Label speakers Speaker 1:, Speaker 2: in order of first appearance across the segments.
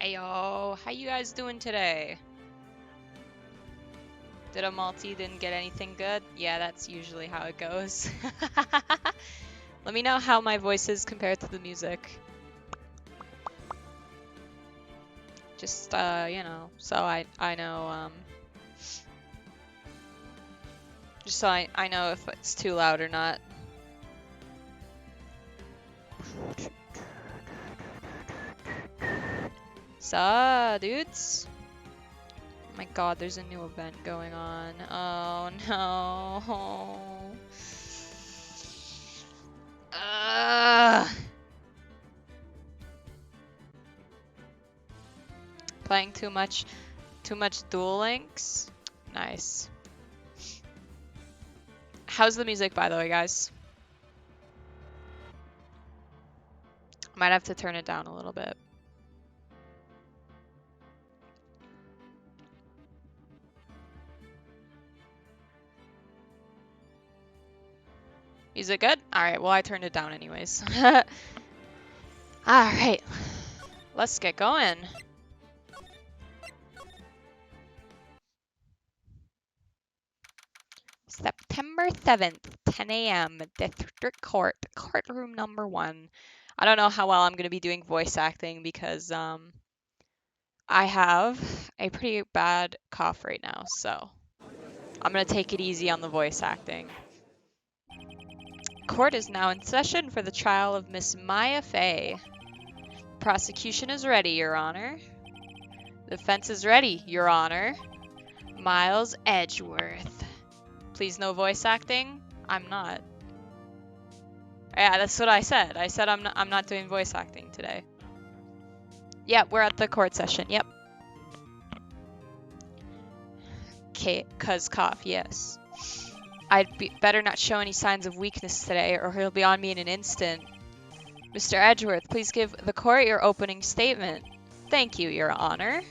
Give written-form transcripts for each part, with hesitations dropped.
Speaker 1: Ayo, how you guys doing today? Did a multi didn't get anything good? Yeah, that's usually how it goes. Let me know how my voice is compared to the music. Just, you know, so I know, just so I know if it's too loud or not. So, dudes. Oh my god, there's a new event going on. Oh no. Playing too much Duel Links? Nice. How's the music, by the way, guys? Might have to turn it down a little bit. Is it good? Alright, well I turned it down anyways. Alright, let's get going. September 7th, 10 a.m., District Court, courtroom number 1. I don't know how well I'm going to be doing voice acting because I have a pretty bad cough right now, so I'm going to take it easy on the voice acting. Court is now in session for the trial of Miss Maya Fey. Prosecution is ready, Your Honor. Defense is ready, Your Honor. Miles Edgeworth. Please no voice acting? I'm not. Yeah, that's what I said. I said I'm not doing voice acting today. Yeah, we're at the court session. Yep. Okay, cuz cough, yes. I'd better not show any signs of weakness today, or he'll be on me in an instant. Mr. Edgeworth, please give the court your opening statement. Thank you, Your Honor.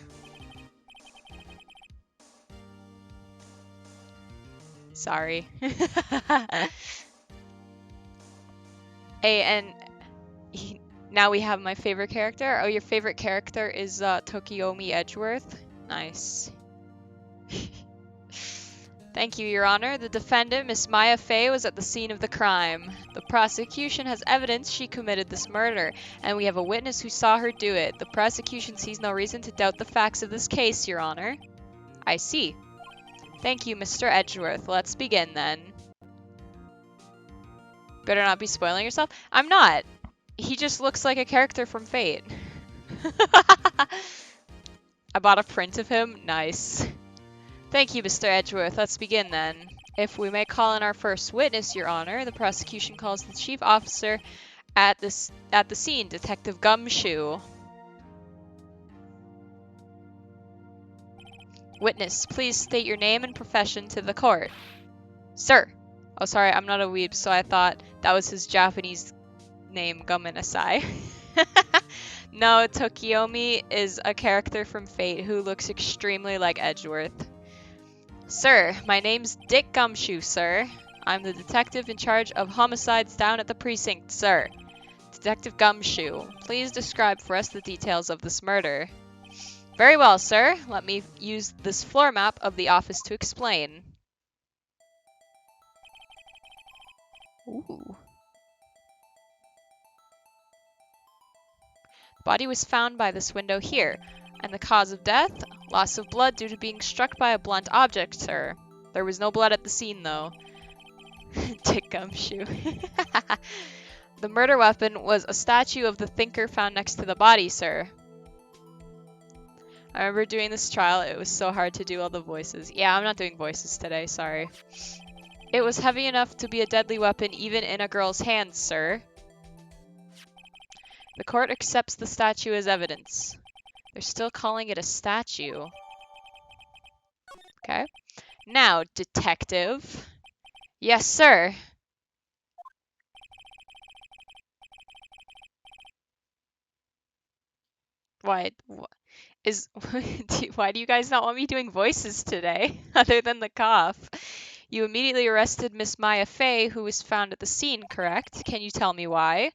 Speaker 1: Sorry. Hey, and now we have my favorite character. Oh, your favorite character is Tokiomi Edgeworth? Nice. Thank you, Your Honor. The defendant, Miss Maya Fey, was at the scene of the crime. The prosecution has evidence she committed this murder, and we have a witness who saw her do it. The prosecution sees no reason to doubt the facts of this case, Your Honor. I see. Thank you, Mr. Edgeworth. Let's begin, then. Better not be spoiling yourself. I'm not. He just looks like a character from Fate. I bought a print of him. Nice. Thank you, Mr. Edgeworth. Let's begin, then. If we may call in our first witness, Your Honor, the prosecution calls the chief officer at the scene, Detective Gumshoe. Witness, please state your name and profession to the court. Sir. Oh, sorry, I'm not a weeb, so I thought that was his Japanese name, Gomenasai. No, Tokiomi is a character from Fate who looks extremely like Edgeworth. Sir, my name's Dick Gumshoe, sir. I'm the detective in charge of homicides down at the precinct, sir. Detective Gumshoe, please describe for us the details of this murder. Very well, sir. Let me use this floor map of the office to explain. Ooh. The body was found by this window here. And the cause of death? Loss of blood due to being struck by a blunt object, sir. There was no blood at the scene, though. Dick Gumshoe. The murder weapon was a statue of the thinker found next to the body, sir. I remember doing this trial. It was so hard to do all the voices. Yeah, I'm not doing voices today, sorry. It was heavy enough to be a deadly weapon even in a girl's hands, sir. The court accepts the statue as evidence. They're still calling it a statue. Okay. Now, detective. Yes, sir. Why do you guys not want me doing voices today, other than the cough? You immediately arrested Miss Maya Fey, who was found at the scene, correct? Can you tell me why?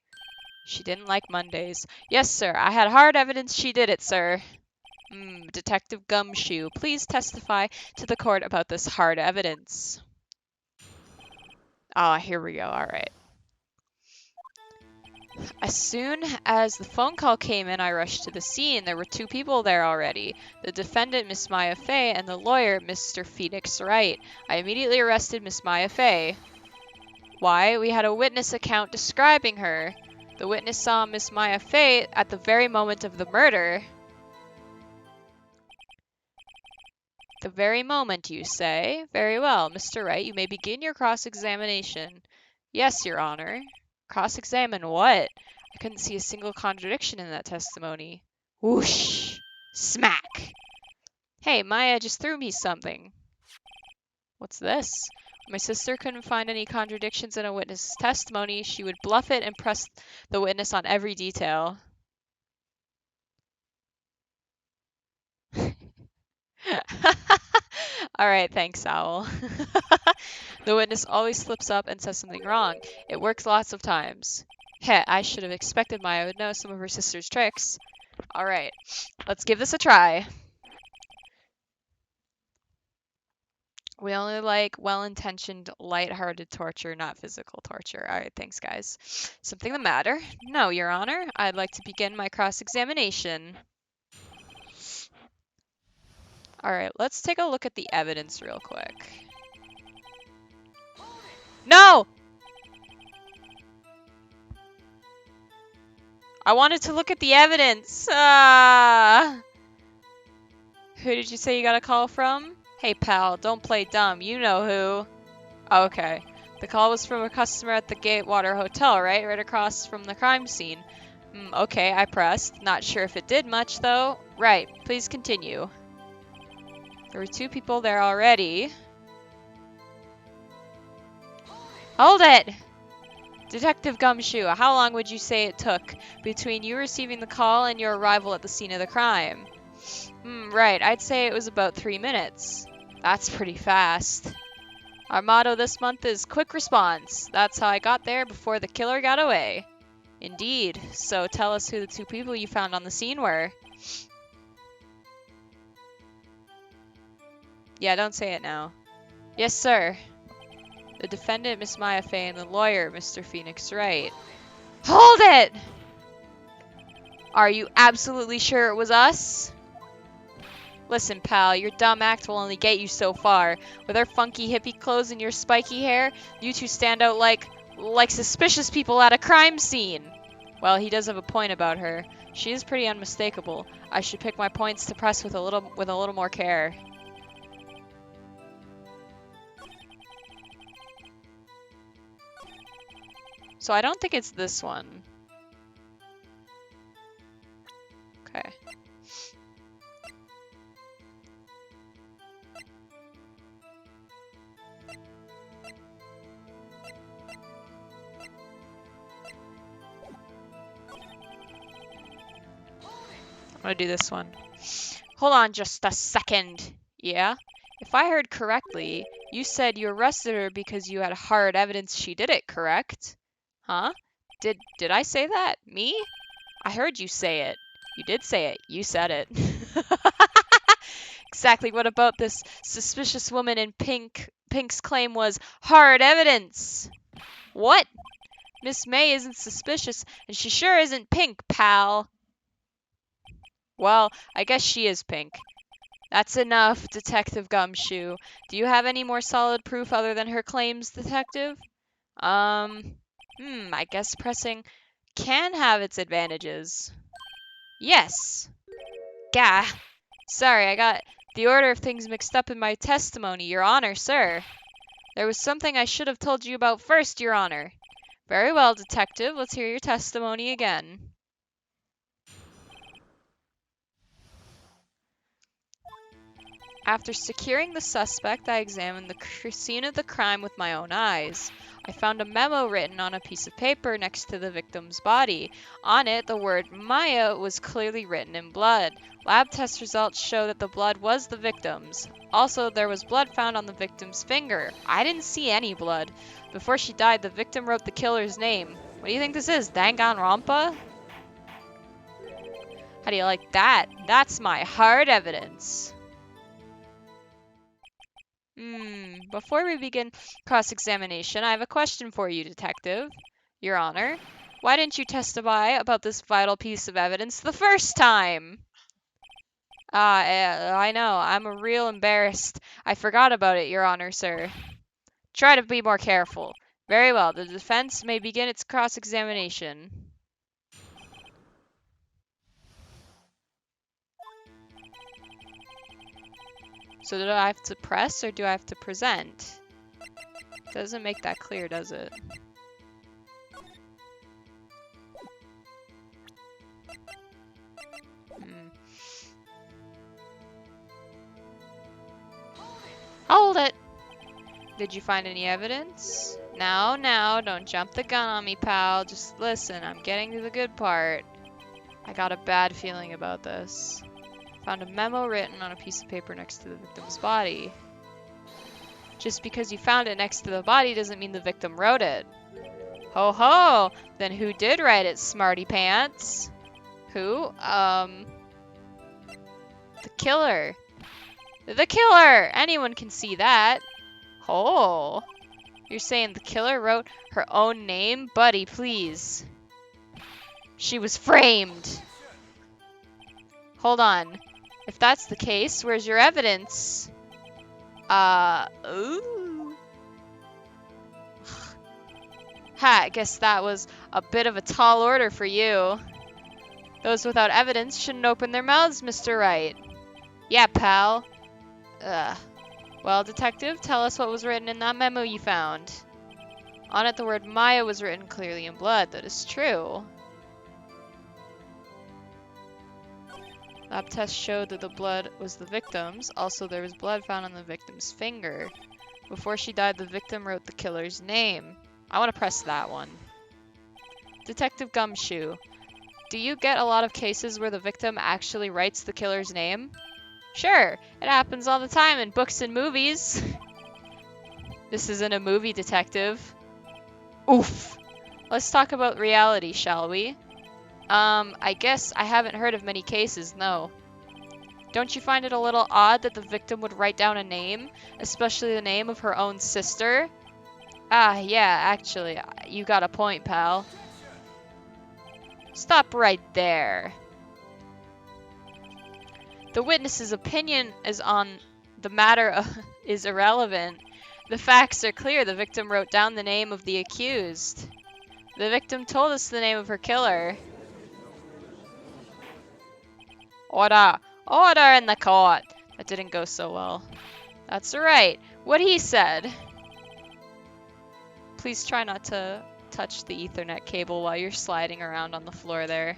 Speaker 1: She didn't like Mondays. Yes, sir. I had hard evidence she did it, sir. Detective Gumshoe, please testify to the court about this hard evidence. Ah, here we go. All right. As soon as the phone call came in, I rushed to the scene. There were two people there already. The defendant, Miss Maya Fey, and the lawyer, Mr. Phoenix Wright. I immediately arrested Miss Maya Fey. Why? We had a witness account describing her. The witness saw Miss Maya Fey at the very moment of the murder. The very moment, you say? Very well. Mr. Wright, you may begin your cross-examination. Yes, Your Honor. Cross-examine what? I couldn't see a single contradiction in that testimony. Whoosh! Smack! Hey, Maya just threw me something. What's this? My sister couldn't find any contradictions in a witness's testimony. She would bluff it and press the witness on every detail. Alright, thanks, Owl. The witness always slips up and says something wrong. It works lots of times. Heh, I should have expected Maya would know some of her sister's tricks. Alright, let's give this a try. We only like well-intentioned, light-hearted torture, not physical torture. Alright, thanks, guys. Something the matter? No, Your Honor. I'd like to begin my cross-examination. Alright, let's take a look at the evidence real quick. No! I wanted to look at the evidence. Who did you say you got a call from? Hey, pal, don't play dumb. You know who. Oh, okay. The call was from a customer at the Gatewater Hotel, right? Right across from the crime scene. Okay, I pressed. Not sure if it did much, though. Right, please continue. There were two people there already. Hold it! Detective Gumshoe, how long would you say it took between you receiving the call and your arrival at the scene of the crime? Right, I'd say it was about 3 minutes. That's pretty fast. Our motto this month is quick response. That's how I got there before the killer got away. Indeed. So tell us who the two people you found on the scene were. Yeah, don't say it now. Yes, sir. The defendant, Miss Maya Fey, and the lawyer, Mr. Phoenix Wright. Hold it! Are you absolutely sure it was us? Listen, pal, your dumb act will only get you so far. With her funky hippie clothes and your spiky hair, you two stand out like suspicious people at a crime scene. Well, he does have a point about her. She is pretty unmistakable. I should pick my points to press with a little more care. So I don't think it's this one. Okay. I'm gonna do this one. Hold on just a second. Yeah? If I heard correctly, you said you arrested her because you had hard evidence she did it, correct? Huh? Did I say that? Me? I heard you say it. You did say it. You said it. Exactly. What about this suspicious woman in pink? Pink's claim was hard evidence. What? Miss May isn't suspicious, and she sure isn't pink, pal. Well, I guess she is pink. That's enough, Detective Gumshoe. Do you have any more solid proof other than her claims, Detective? I guess pressing can have its advantages. Yes. Gah. Sorry, I got the order of things mixed up in my testimony, Your Honor, sir. There was something I should have told you about first, Your Honor. Very well, Detective. Let's hear your testimony again. After securing the suspect, I examined the scene of the crime with my own eyes. I found a memo written on a piece of paper next to the victim's body. On it, the word Maya was clearly written in blood. Lab test results show that the blood was the victim's. Also, there was blood found on the victim's finger. I didn't see any blood. Before she died, the victim wrote the killer's name. What do you think this is? Danganronpa? How do you like that? That's my hard evidence. Before we begin cross-examination, I have a question for you, Detective. Your Honor, why didn't you testify about this vital piece of evidence the first time? I know. I'm real embarrassed. I forgot about it, Your Honor, sir. Try to be more careful. Very well. The defense may begin its cross-examination. So do I have to press or do I have to present? Doesn't make that clear, does it? Hold it! Did you find any evidence? Now, don't jump the gun on me, pal. Just listen, I'm getting to the good part. I got a bad feeling about this. Found a memo written on a piece of paper next to the victim's body. Just because you found it next to the body doesn't mean the victim wrote it. Ho ho! Then who did write it, smarty pants? Who? The killer. The killer! Anyone can see that. Oh. You're saying the killer wrote her own name? Buddy, please. She was framed. Hold on. If that's the case, where's your evidence? Ooh. Ha, I guess that was a bit of a tall order for you. Those without evidence shouldn't open their mouths, Mr. Wright. Yeah, pal. Ugh. Well, Detective, tell us what was written in that memo you found. On it, the word Maya was written clearly in blood. That is true. Lab tests showed that the blood was the victim's. Also, there was blood found on the victim's finger. Before she died, the victim wrote the killer's name. I want to press that one. Detective Gumshoe, do you get a lot of cases where the victim actually writes the killer's name? Sure, it happens all the time in books and movies. This isn't a movie, Detective. Oof. Let's talk about reality, shall we? I guess I haven't heard of many cases, no. Don't you find it a little odd that the victim would write down a name, especially the name of her own sister? Ah, yeah, actually, you got a point, pal. Stop right there. The witness's opinion is on the matter is irrelevant. The facts are clear. The victim wrote down the name of the accused. The victim told us the name of her killer. Order! Order in the court! That didn't go so well. That's right. What he said. Please try not to touch the Ethernet cable while you're sliding around on the floor there.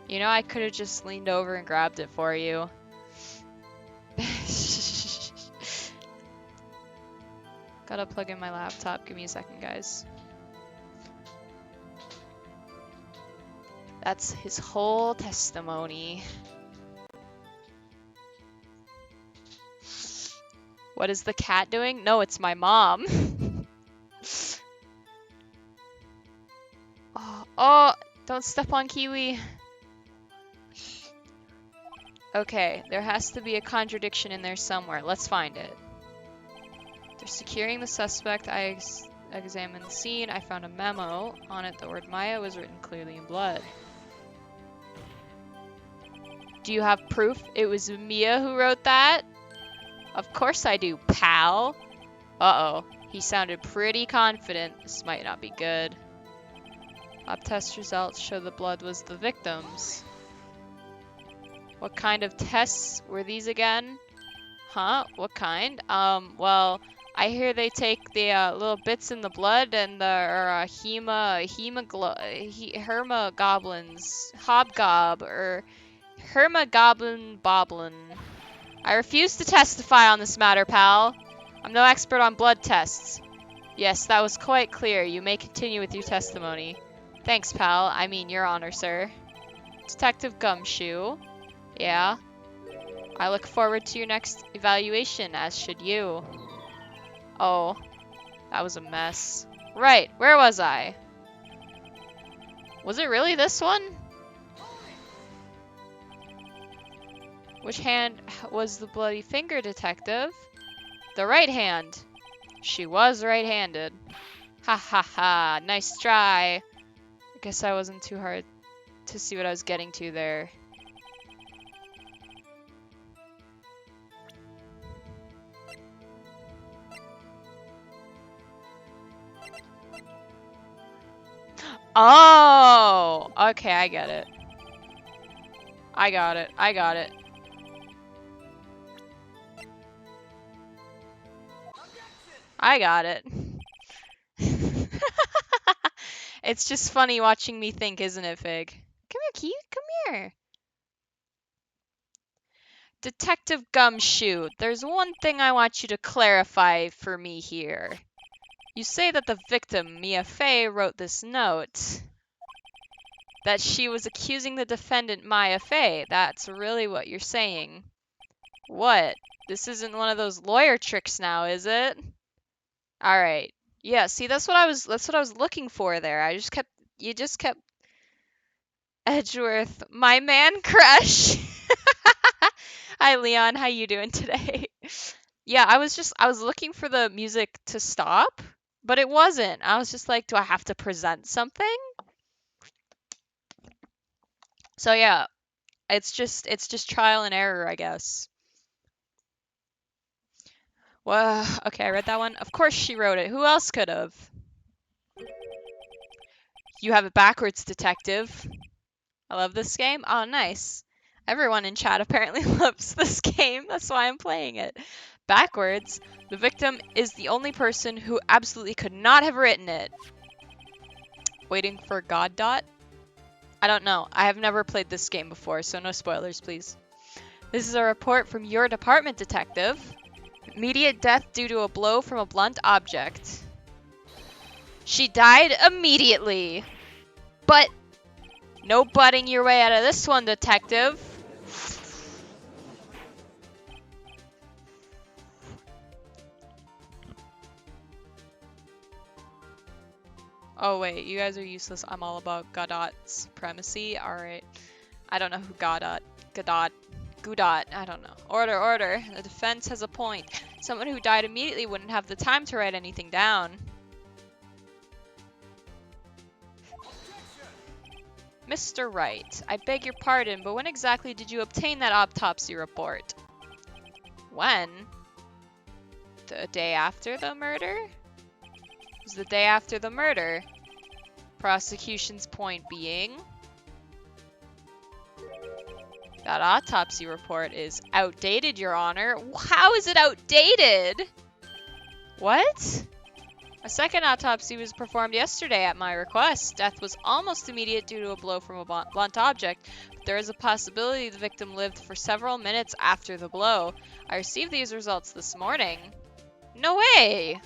Speaker 1: You know, I could have just leaned over and grabbed it for you. Gotta plug in my laptop. Give me a second, guys. That's his whole testimony. What is the cat doing? No, it's my mom. Oh, don't step on Kiwi. Okay, there has to be a contradiction in there somewhere. Let's find it. They're securing the suspect. I examined the scene. I found a memo. On it, the word Maya was written clearly in blood. Do you have proof it was Mia who wrote that? Of course I do, pal. Uh-oh. He sounded pretty confident. This might not be good. Lab test results show the blood was the victim's. What kind of tests were these again? Huh? What kind? Well, I hear they take the little bits in the blood and the hermogoblins, hobgob, or hermogoblin boblin. I refuse to testify on this matter, pal. I'm no expert on blood tests. Yes, that was quite clear. You may continue with your testimony. Thanks, pal. I mean, Your Honor, sir. Detective Gumshoe. Yeah? I look forward to your next evaluation, as should you. Oh. That was a mess. Right, where was I? Was it really this one? Which hand was the bloody finger, detective? The right hand. She was right-handed. Ha ha ha, nice try. I guess I wasn't too hard to see what I was getting to there. Oh! Okay, I get it. I got it. I got it. I got it. It's just funny watching me think, isn't it, Fig? Come here, Keith. Come here. Detective Gumshoe, there's one thing I want you to clarify for me here. You say that the victim, Mia Fey, wrote this note. That she was accusing the defendant, Maya Fey. That's really what you're saying. What? This isn't one of those lawyer tricks now, is it? Alright. Yeah, see, that's what I was looking for there. You just kept Edgeworth, my man crush. Hi Leon, how you doing today? Yeah, I was looking for the music to stop, but it wasn't. I was just like, do I have to present something? So yeah, it's just trial and error, I guess. Well, okay, I read that one. Of course she wrote it. Who else could have? You have it backwards, detective. I love this game. Oh, nice. Everyone in chat apparently loves this game. That's why I'm playing it. Backwards. The victim is the only person who absolutely could not have written it. Waiting for God Dot? I don't know. I have never played this game before, so no spoilers, please. This is a report from your department, detective. Immediate death due to a blow from a blunt object. She died immediately. But no butting your way out of this one, detective. Oh wait, you guys are useless. I'm all about Godot's supremacy. Alright. I don't know who Godot. I don't know. Order. The defense has a point. Someone who died immediately wouldn't have the time to write anything down. Mr. Wright, I beg your pardon, but when exactly did you obtain that autopsy report? When? The day after the murder? It was the day after the murder. Prosecution's point being... that autopsy report is outdated, Your Honor. How is it outdated? What? A second autopsy was performed yesterday at my request. Death was almost immediate due to a blow from a blunt object, but there is a possibility the victim lived for several minutes after the blow. I received these results this morning. No way!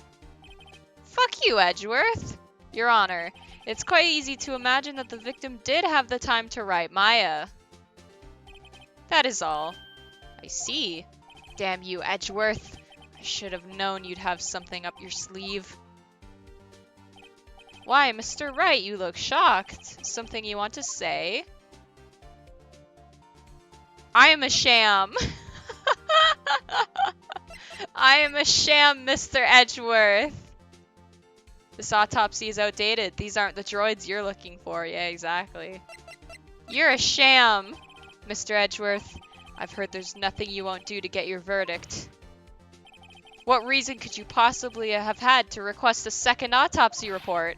Speaker 1: Fuck you, Edgeworth. Your Honor, it's quite easy to imagine that the victim did have the time to write Maya. That is all. I see. Damn you, Edgeworth. I should have known you'd have something up your sleeve. Why, Mr. Wright, you look shocked. Something you want to say? I am a sham. I am a sham, Mr. Edgeworth. This autopsy is outdated. These aren't the droids you're looking for. Yeah, exactly. You're a sham, Mr. Edgeworth. I've heard there's nothing you won't do to get your verdict. What reason could you possibly have had to request a second autopsy report?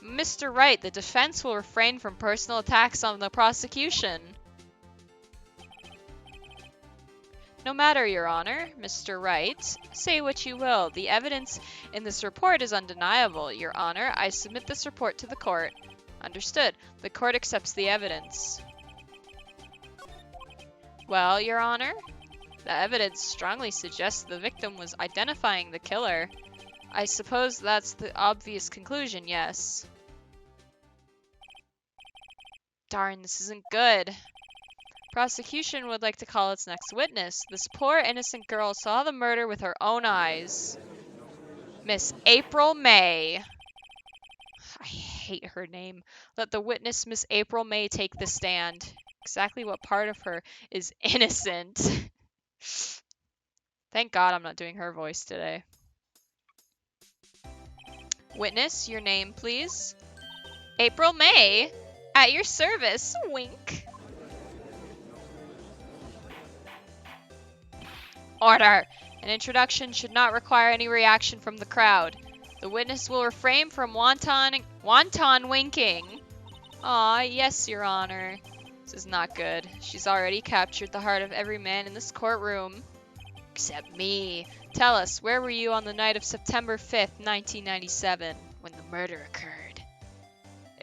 Speaker 1: Mr. Wright, the defense will refrain from personal attacks on the prosecution. No matter, Your Honor, Mr. Wright. Say what you will. The evidence in this report is undeniable. Your Honor, I submit this report to the court. Understood. The court accepts the evidence. Well, Your Honor, the evidence strongly suggests the victim was identifying the killer. I suppose that's the obvious conclusion, yes. Darn, this isn't good. Prosecution would like to call its next witness. This poor innocent girl saw the murder with her own eyes. Miss April May. I hate her name. Let the witness, Miss April May, take the stand. Exactly what part of her is innocent? Thank God I'm not doing her voice today. Witness, your name, please. April May. At your service. Wink. Order. An introduction should not require any reaction from the crowd. The witness will refrain from wanton winking. Aw, yes, Your Honor. This is not good. She's already captured the heart of every man in this courtroom. Except me. Tell us, where were you on the night of September 5th, 1997, when the murder occurred?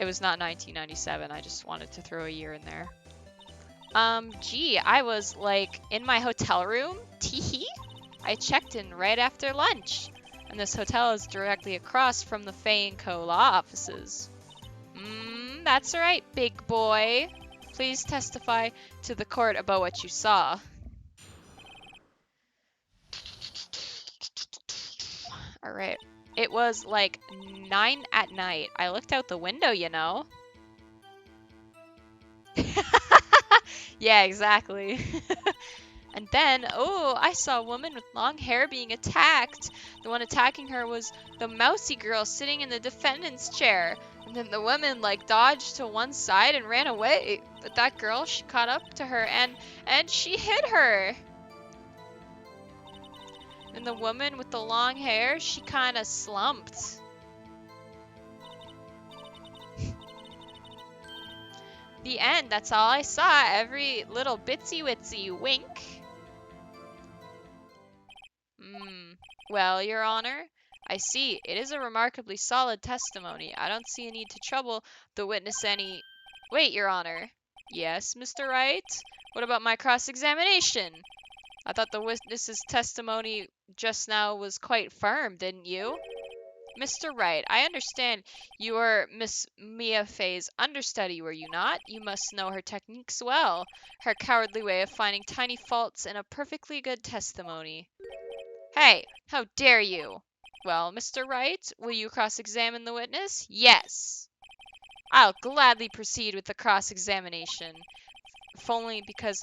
Speaker 1: It was not 1997, I just wanted to throw a year in there. Gee, I was, in my hotel room? Teehee? I checked in right after lunch. And this hotel is directly across from the Fay & Co. law offices. That's right, big boy. Please testify to the court about what you saw. Alright. It was 9 at night. I looked out the window, you know. Yeah, exactly. And then, I saw a woman with long hair being attacked. The one attacking her was the mousy girl sitting in the defendant's chair. And then the woman, dodged to one side and ran away. But that girl, she caught up to her and she hit her. And the woman with the long hair, she kind of slumped. The end, that's all I saw. Every little bitsy-witsy wink. Well, Your Honor, I see. It is a remarkably solid testimony. I don't see a need to trouble the witness any... Wait, Your Honor. Yes, Mr. Wright? What about my cross-examination? I thought the witness's testimony just now was quite firm, didn't you? Mr. Wright, I understand you were Miss Mia Fay's understudy, were you not? You must know her techniques well. Her cowardly way of finding tiny faults in a perfectly good testimony. Hey, how dare you? Well, Mr. Wright, will you cross-examine the witness? Yes. I'll gladly proceed with the cross-examination, if only because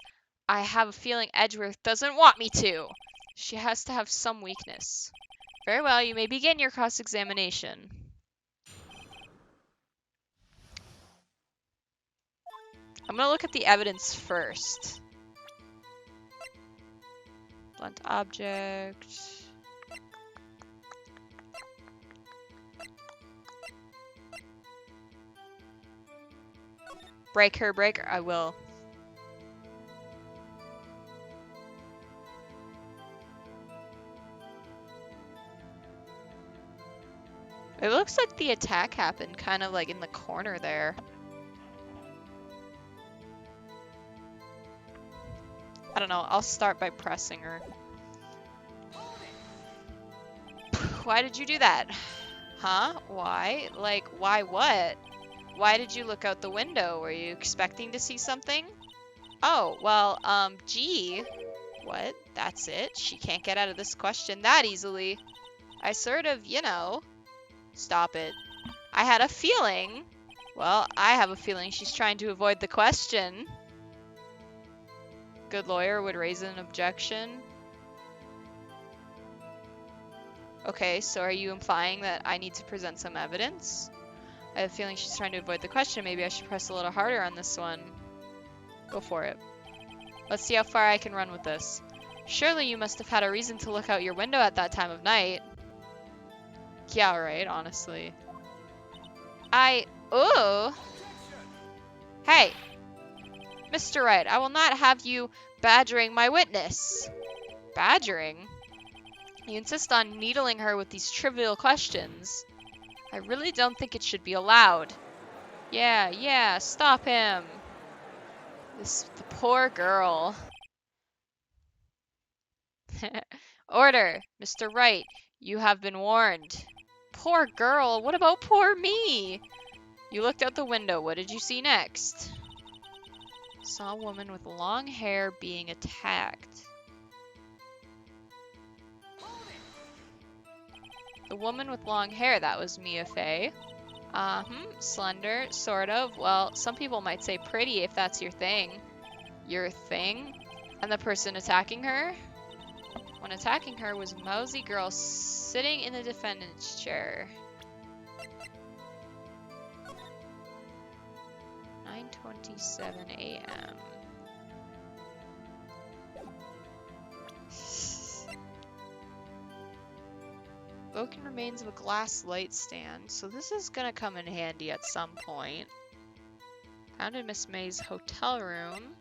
Speaker 1: I have a feeling Edgeworth doesn't want me to. She has to have some weakness. Very well, you may begin your cross-examination. I'm going to look at the evidence first. Blunt object. Break her. I will. It looks like the attack happened kind of in the corner there. I don't know, I'll start by pressing her. Why did you do that? Huh? Why? Why what? Why did you look out the window? Were you expecting to see something? Oh, well, gee. What? That's it? She can't get out of this question that easily. I sort of, Stop it. I had a feeling. Well, I have a feeling she's trying to avoid the question. Good lawyer would raise an objection. Okay, so are you implying that I need to present some evidence? I have a feeling she's trying to avoid the question. Maybe I should press a little harder on this one. Go for it. Let's see how far I can run with this. Surely you must have had a reason to look out your window at that time of night. Yeah, right, honestly. Ooh! Hey! Mr. Wright, I will not have you badgering my witness. Badgering? You insist on needling her with these trivial questions. I really don't think it should be allowed. Yeah, stop him. The poor girl. Order! Mr. Wright, you have been warned. Poor girl, what about poor me? You looked out the window, what did you see next? Saw a woman with long hair being attacked. The woman with long hair, that was Mia Fey. Slender, sort of. Well, some people might say pretty if that's your thing. Your thing? And the person attacking her? When attacking her was a mousy girl sitting in the defendant's chair. 9:27 a.m. Broken remains of a glass light stand. So this is gonna come in handy at some point. Found in Miss May's hotel room.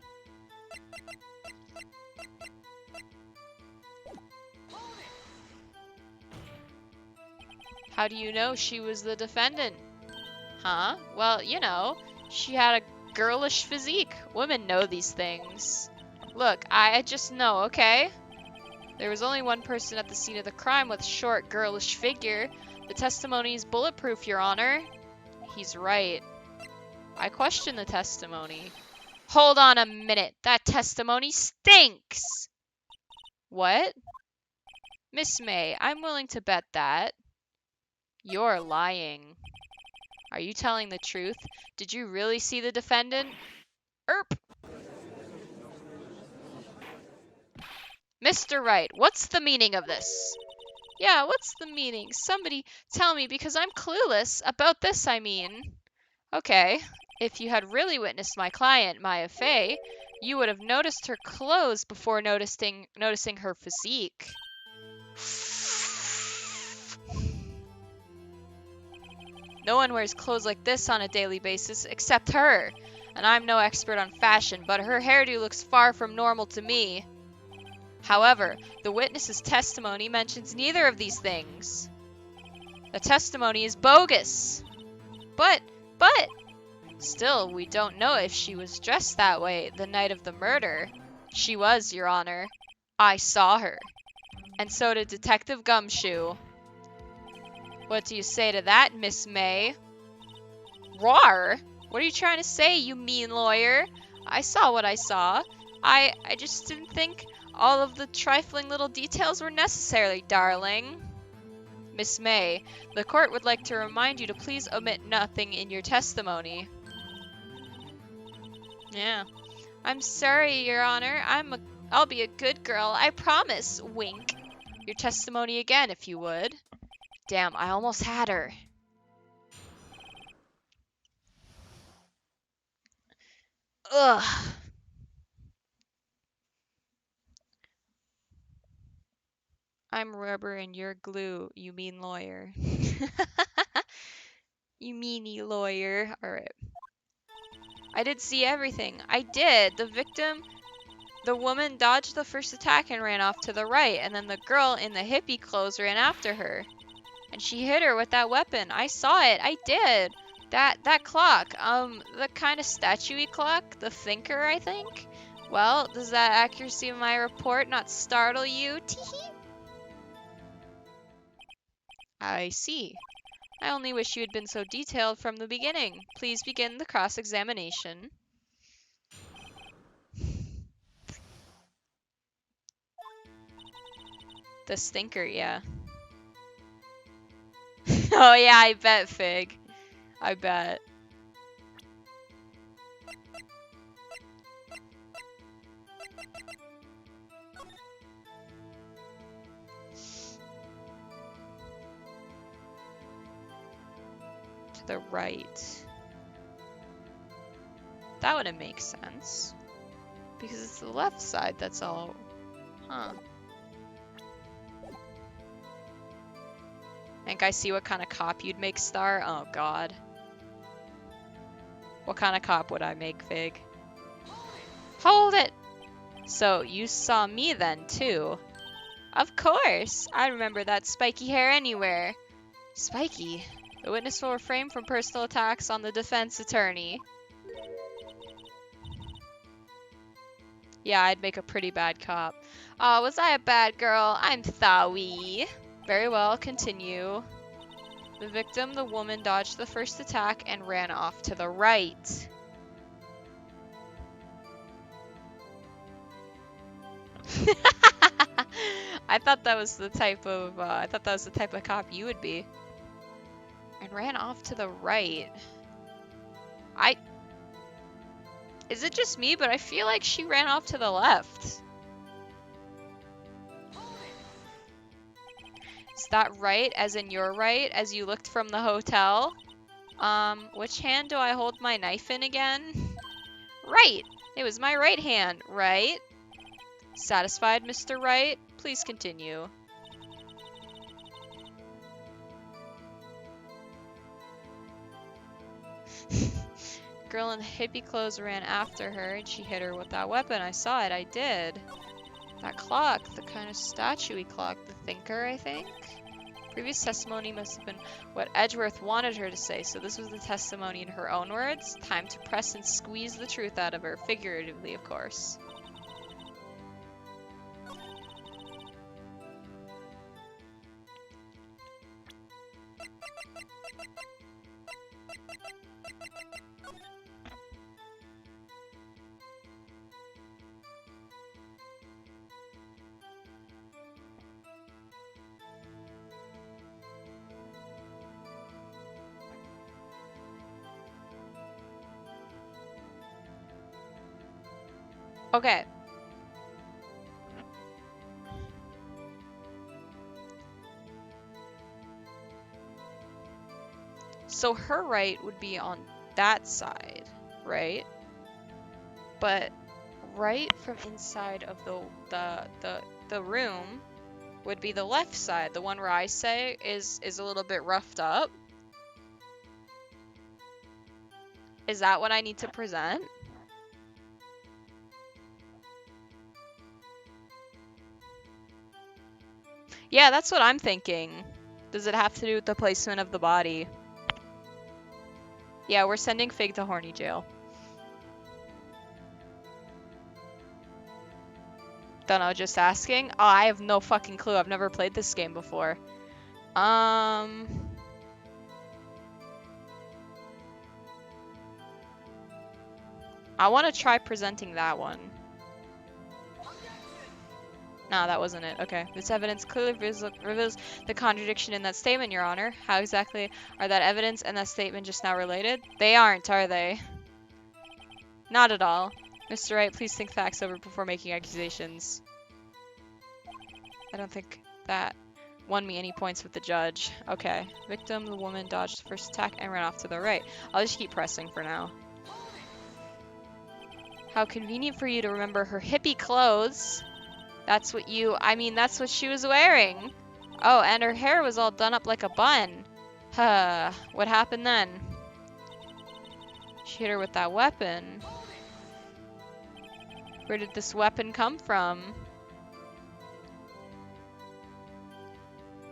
Speaker 1: How do you know she was the defendant? Huh? Well, you know, she had a girlish physique. Women know these things. Look, I just know, okay? There was only one person at the scene of the crime with a short, girlish figure. The testimony is bulletproof, Your Honor. He's right. I question the testimony. Hold on a minute. That testimony stinks! What? Miss May, I'm willing to bet that. You're lying. Are you telling the truth? Did you really see the defendant? Erp! Mr. Wright, what's the meaning of this? Yeah, what's the meaning? Somebody tell me, because I'm clueless. About this, I mean. Okay, if you had really witnessed my client, Maya Fey, you would have noticed her clothes before noticing her physique. No one wears clothes like this on a daily basis except her. And I'm no expert on fashion, but her hairdo looks far from normal to me. However, the witness's testimony mentions neither of these things. The testimony is bogus. But, still, we don't know if she was dressed that way the night of the murder. She was, Your Honor. I saw her. And so did Detective Gumshoe. What do you say to that, Miss May? Rawr! What are you trying to say, you mean lawyer? I saw what I saw. I just didn't think all of the trifling little details were necessary, darling. Miss May, the court would like to remind you to please omit nothing in your testimony. Yeah. I'm sorry, Your Honor. I'll be a good girl, I promise. Wink. Your testimony again, if you would. Damn, I almost had her. Ugh. I'm rubber and you're glue, you mean lawyer. You meanie lawyer. Alright. I did see everything. I did. The woman dodged the first attack and ran off to the right, and then the girl in the hippie clothes ran after her. And she hit her with that weapon. I saw it. I did. That clock. The kind of statue-y clock. The thinker, I think. Well, does that accuracy of my report not startle you? Teehee. I see. I only wish you had been so detailed from the beginning. Please begin the cross-examination. The stinker, yeah. Oh yeah, I bet, Fig. I bet. To the right. That wouldn't make sense. Because it's the left side that's all... Huh. Think I see what kind of cop you'd make, Star? Oh, God. What kind of cop would I make, Fig? Hold it! So, you saw me then, too. Of course! I remember that spiky hair anywhere. Spiky? The witness will refrain from personal attacks on the defense attorney. Yeah, I'd make a pretty bad cop. Oh, was I a bad girl? I'm sorry. Very well, continue. The victim, the woman, dodged the first attack and ran off to the right. I thought that was the type of cop you would be. And ran off to the right. Is it just me, but I feel like she ran off to the left. Is that right, as in your right, as you looked from the hotel? Which hand do I hold my knife in again? Right! It was my right hand, right? Satisfied, Mr. Wright? Please continue. Girl in the hippie clothes ran after her, and she hit her with that weapon. I saw it, I did. That clock, the kind of statue-y clock, the thinker, I think? Previous testimony must have been what Edgeworth wanted her to say, so this was the testimony in her own words. Time to press and squeeze the truth out of her, figuratively, of course. Okay. So her right would be on that side, right? But right from inside of the room would be the left side, the one where I say is a little bit roughed up. Is that what I need to present? Yeah, that's what I'm thinking. Does it have to do with the placement of the body? Yeah, we're sending Fig to horny jail. Don't know, just asking? Oh, I have no fucking clue. I've never played this game before. I want to try presenting that one. No, that wasn't it. Okay. This evidence clearly reveals the contradiction in that statement, Your Honor. How exactly are that evidence and that statement just now related? They aren't, are they? Not at all. Mr. Wright, please think facts over before making accusations. I don't think that won me any points with the judge. Okay. Victim, the woman, dodged the first attack and ran off to the right. I'll just keep pressing for now. How convenient for you to remember her hippie clothes. That's what that's what she was wearing. Oh, and her hair was all done up like a bun. Huh, what happened then? She hit her with that weapon. Where did this weapon come from?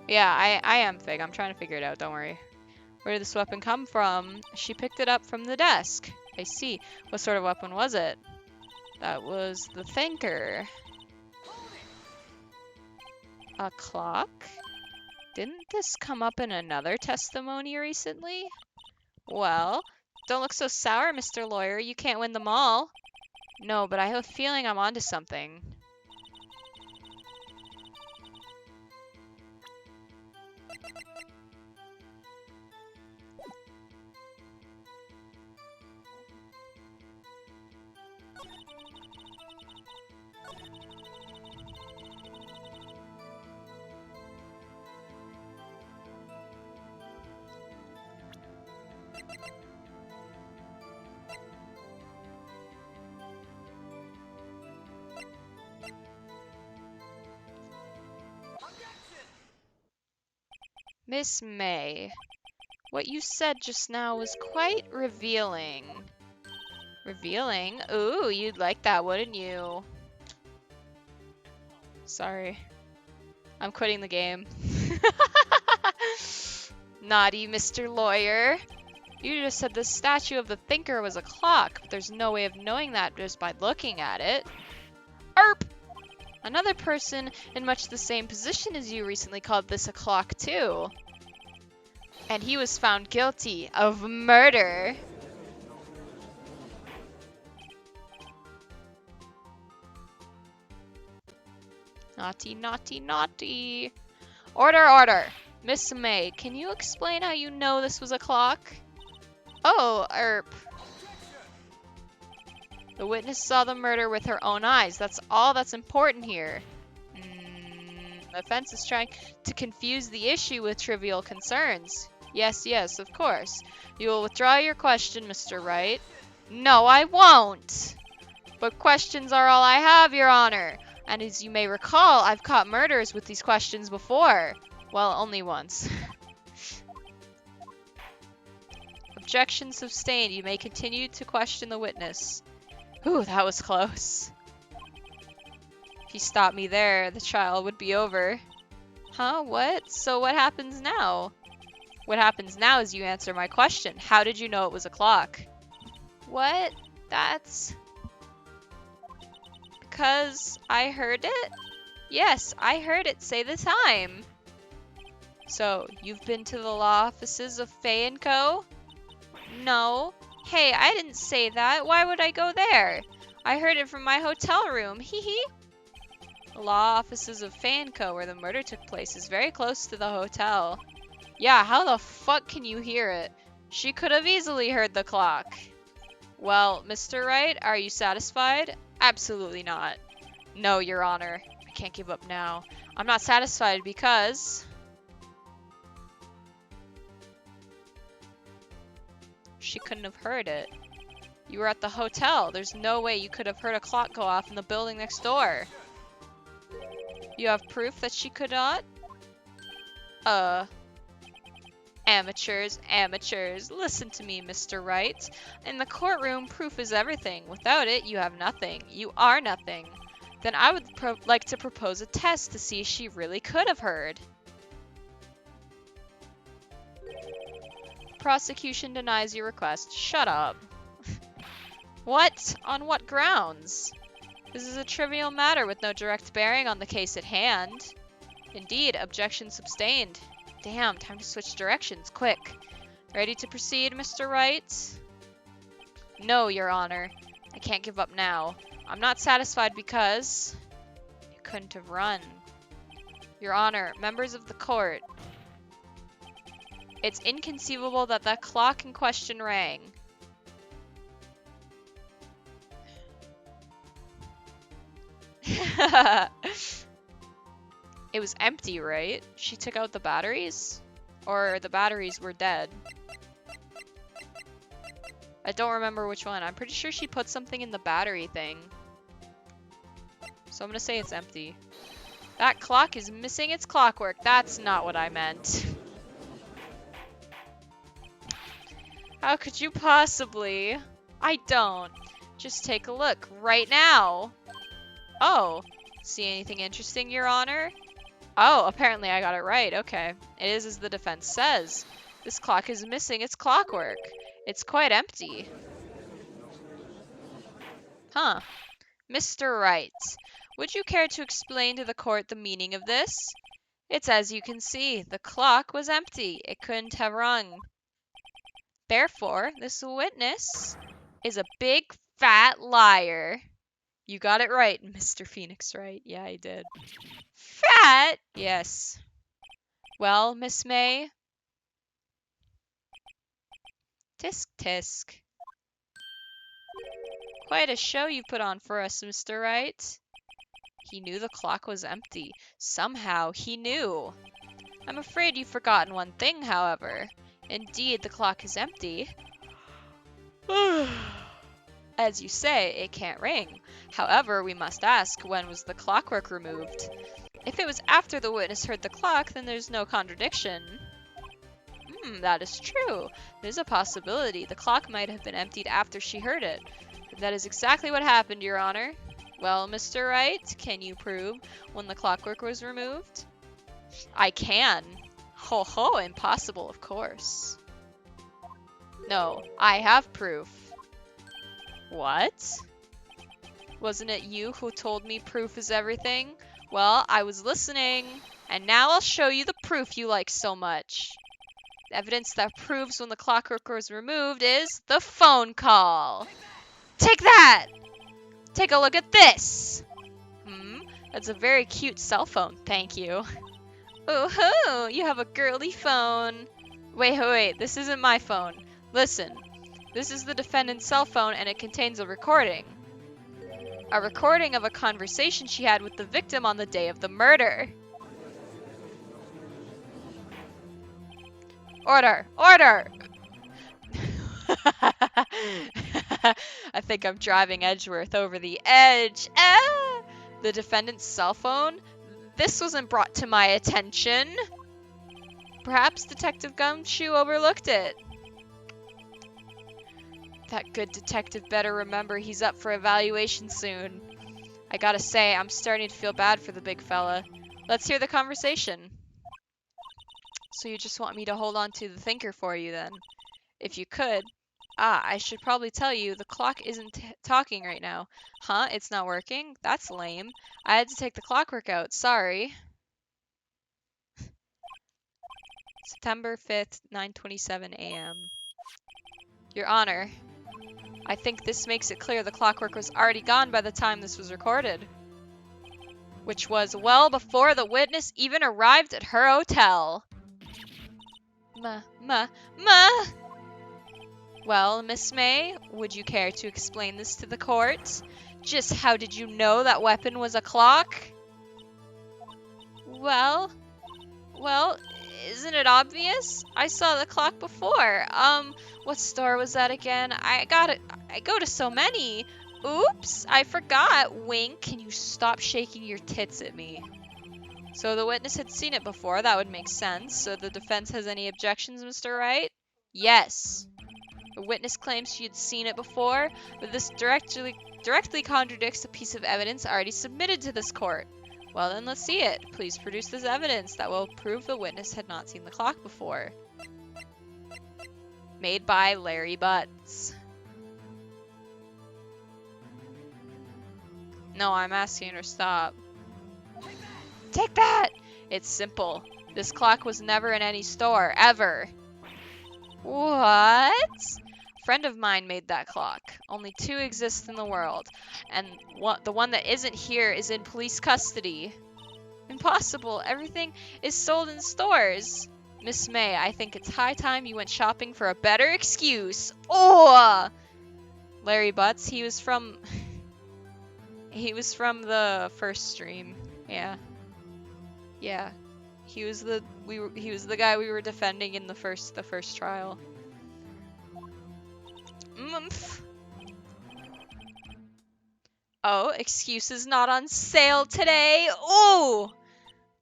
Speaker 1: Yeah, I am Fig. I'm trying to figure it out, don't worry. Where did this weapon come from? She picked it up from the desk. I see. What sort of weapon was it? That was the thinker. A clock? Didn't this come up in another testimony recently? Well, don't look so sour, Mr. Lawyer. You can't win them all. No, but I have a feeling I'm onto something. Miss May, what you said just now was quite revealing. Revealing? Ooh, you'd like that, wouldn't you? Sorry. I'm quitting the game. Naughty Mr. Lawyer. You just said the statue of the thinker was a clock, but there's no way of knowing that just by looking at it. Erp! Another person in much the same position as you recently called this a clock too. And he was found guilty of murder. Naughty, naughty, naughty. Order, order. Miss May, can you explain how you know this was a clock? Oh, The witness saw the murder with her own eyes. That's all that's important here. The offense is trying to confuse the issue with trivial concerns. Yes, yes, of course. You will withdraw your question, Mr. Wright. No, I won't. But questions are all I have, Your Honor. And as you may recall, I've caught murderers with these questions before. Well, only once. Objection sustained. You may continue to question the witness. Ooh, that was close. If you stopped me there, the trial would be over. Huh? What? So what happens now? What happens now is you answer my question. How did you know it was a clock? What? That's... because I heard it? Yes, I heard it say the time. So, you've been to the law offices of Fay & Co.? No. Hey, I didn't say that. Why would I go there? I heard it from my hotel room. Hee hee. The law offices of Fay & Co., where the murder took place, is very close to the hotel. Yeah, how the fuck can you hear it? She could have easily heard the clock. Well, Mr. Wright, are you satisfied? Absolutely not. No, Your Honor. I can't give up now. I'm not satisfied because... she couldn't have heard it. You were at the hotel. There's no way you could have heard a clock go off in the building next door. You have proof that she could not? Amateurs, amateurs. Listen to me, Mr. Wright. In the courtroom, proof is everything. Without it, you have nothing. You are nothing. Then I would like to propose a test to see if she really could have heard. Prosecution denies your request. Shut up. What? On what grounds? This is a trivial matter with no direct bearing on the case at hand. Indeed, objection sustained. Damn, time to switch directions, quick. Ready to proceed, Mr. Wright? No, Your Honor. I can't give up now. I'm not satisfied because... it couldn't have run. Your Honor, members of the court. It's inconceivable that the clock in question rang. It was empty, right? She took out the batteries? Or the batteries were dead? I don't remember which one. I'm pretty sure she put something in the battery thing. So I'm gonna say it's empty. That clock is missing its clockwork. That's not what I meant. How could you possibly? I don't. Just take a look right now. Oh. See anything interesting, Your Honor? Oh, apparently I got it right. Okay. It is as the defense says. This clock is missing its clockwork. It's quite empty. Huh. Mr. Wright, would you care to explain to the court the meaning of this? It's as you can see. The clock was empty. It couldn't have rung. Therefore, this witness is a big, fat liar. You got it right, Mr. Phoenix Wright. Yeah, I did. Fat? Yes. Well, Miss May? Tisk tisk. Quite a show you put on for us, Mr. Wright. He knew the clock was empty. Somehow, he knew. I'm afraid you've forgotten one thing, however. Indeed, the clock is empty. As you say, it can't ring. However, we must ask, when was the clockwork removed? If it was after the witness heard the clock, then there's no contradiction. That is true. There's a possibility. The clock might have been emptied after she heard it. But that is exactly what happened, Your Honor. Well, Mr. Wright, can you prove when the clockwork was removed? I can. Ho ho, impossible, of course. No, I have proof. What? Wasn't it you who told me proof is everything? Well, I was listening, and now I'll show you the proof you like so much. The evidence that proves when the clockwork was removed is the phone call. Take that! Take a look at this! That's a very cute cell phone, thank you. Oh-ho! You have a girly phone. Wait, this isn't my phone. Listen, this is the defendant's cell phone and it contains a recording. A recording of a conversation she had with the victim on the day of the murder. Order! Order! I think I'm driving Edgeworth over the edge. Ah! The defendant's cell phone? This wasn't brought to my attention. Perhaps Detective Gumshoe overlooked it. That good detective better remember he's up for evaluation soon. I gotta say, I'm starting to feel bad for the big fella. Let's hear the conversation. So you just want me to hold on to the thinker for you then? If you could. I should probably tell you, the clock isn't talking right now. Huh? It's not working? That's lame. I had to take the clockwork out. Sorry. September 5th, 9:27 a.m. Your Honor, I think this makes it clear the clockwork was already gone by the time this was recorded. Which was well before the witness even arrived at her hotel. Ma. Well, Miss May, would you care to explain this to the court? Just how did you know that weapon was a clock? Well, isn't it obvious? I saw the clock before. What store was that again? I go to so many. Oops, I forgot. Wink, can you stop shaking your tits at me? So the witness had seen it before, that would make sense. So the defense has any objections, Mr. Wright? Yes. The witness claims she had seen it before, but this directly contradicts a piece of evidence already submitted to this court. Well then, let's see it. Please produce this evidence that will prove the witness had not seen the clock before. Made by Larry Butts. No, I'm asking her to stop. Take that! It's simple. This clock was never in any store, ever. What? A friend of mine made that clock. Only 2 exist in the world, and the one that isn't here is in police custody. Impossible. Everything is sold in stores. Miss May, I think it's high time you went shopping for a better excuse. Oh! Larry Butts, he was from the first stream. Yeah. He was the guy we were defending in the first trial. Oh, excuses not on sale today. Oh,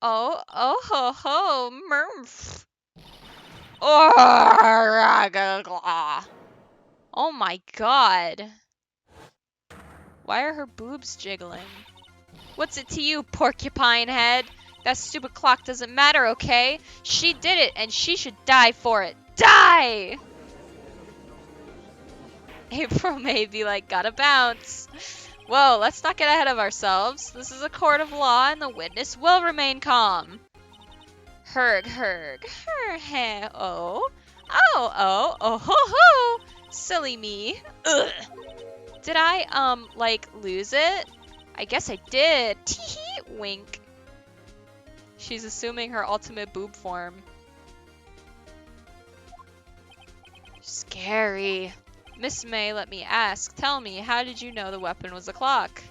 Speaker 1: ho ho, merf. Oh my god. Why are her boobs jiggling? What's it to you, porcupine head? That stupid clock doesn't matter, okay? She did it, and she should die for it. Die! April may be like, gotta bounce. Whoa, let's not get ahead of ourselves. This is a court of law, and the witness will remain calm. Herg, he, oh, ho, ho. Silly me. Ugh. Did I, lose it? I guess I did. Tee-hee, wink. She's assuming her ultimate boob form. Scary. Miss May, let me ask. Tell me, how did you know the weapon was a clock?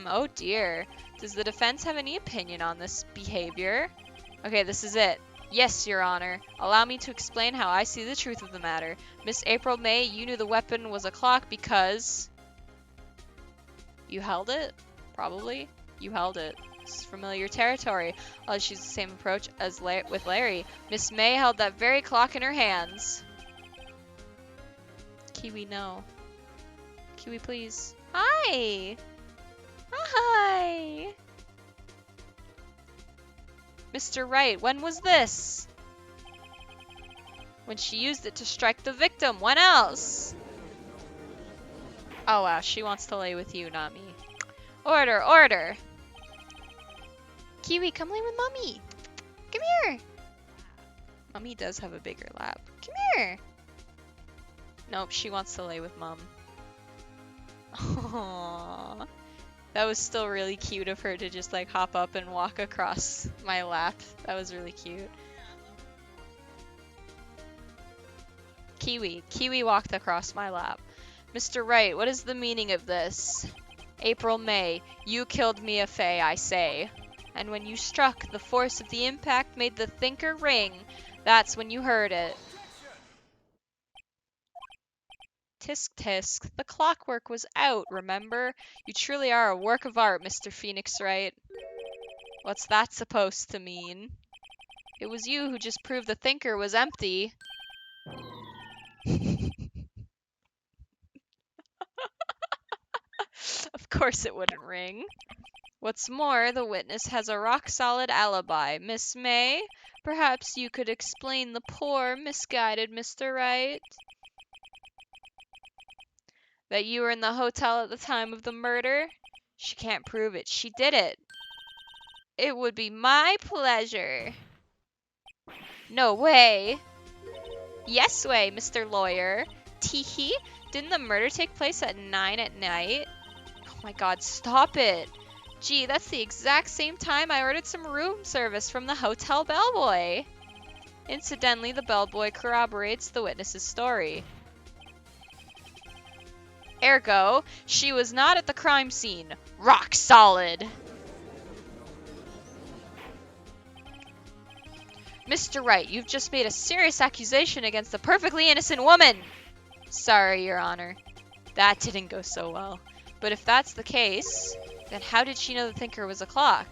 Speaker 1: Oh dear. Does the defense have any opinion on this behavior? Okay, this is it. Yes, Your Honor. Allow me to explain how I see the truth of the matter. Miss April May, you knew the weapon was a clock because... You held it? Probably. You held it. This is familiar territory. I'll choose the same approach as with Larry. Miss May held that very clock in her hands. Kiwi, no. Kiwi, please. Hi! Hi! Mr. Wright, when was this? When she used it to strike the victim. When else? Oh wow, she wants to lay with you, not me. Order, order! Kiwi, come lay with Mommy! Come here! Mommy does have a bigger lap. Come here! Nope, she wants to lay with Mom. Aww. That was still really cute of her to just like hop up and walk across my lap. That was really cute. Kiwi walked across my lap. Mr. Wright, what is the meaning of this? April May, you killed Mia Fey, I say. And when you struck, the force of the impact made the thinker ring. That's when you heard it. Tisk tisk, the clockwork was out, remember? You truly are a work of art, Mr. Phoenix Wright. What's that supposed to mean? It was you who just proved the thinker was empty. Of course it wouldn't ring. What's more, the witness has a rock-solid alibi. Miss May, perhaps you could explain the poor, misguided Mr. Wright? That you were in the hotel at the time of the murder? She can't prove it. She did it. It would be my pleasure. No way. Yes way, Mr. Lawyer. Teehee, didn't the murder take place at 9 at night? Oh my god, stop it. Gee, that's the exact same time I ordered some room service from the hotel bellboy. Incidentally, the bellboy corroborates the witness's story. Ergo, she was not at the crime scene. Rock solid. Mr. Wright, you've just made a serious accusation against a perfectly innocent woman. Sorry, Your Honor. That didn't go so well. But if that's the case, then how did she know the thinker was a clock?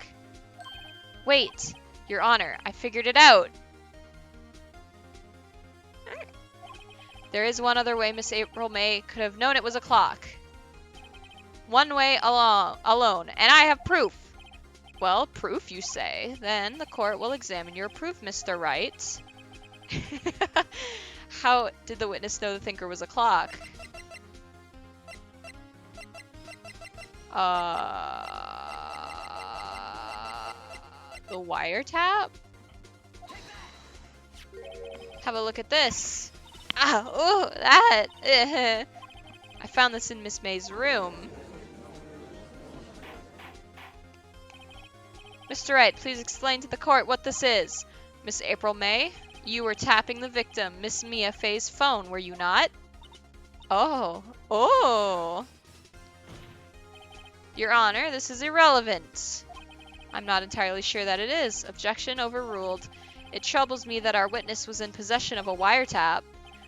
Speaker 1: Wait, Your Honor, I figured it out. There is one other way Miss April May could have known it was a clock. One way alone, and I have proof. Well, proof, you say. Then the court will examine your proof, Mr. Wright. How did the witness know the thinker was a clock? The wiretap? Have a look at this. Ah, oh, that. I found this in Miss May's room. Mr. Wright, please explain to the court what this is. Miss April May, you were tapping the victim, Miss Mia Fey's phone, were you not? Oh. Your Honor, this is irrelevant. I'm not entirely sure that it is. Objection overruled. It troubles me that our witness was in possession of a wiretap.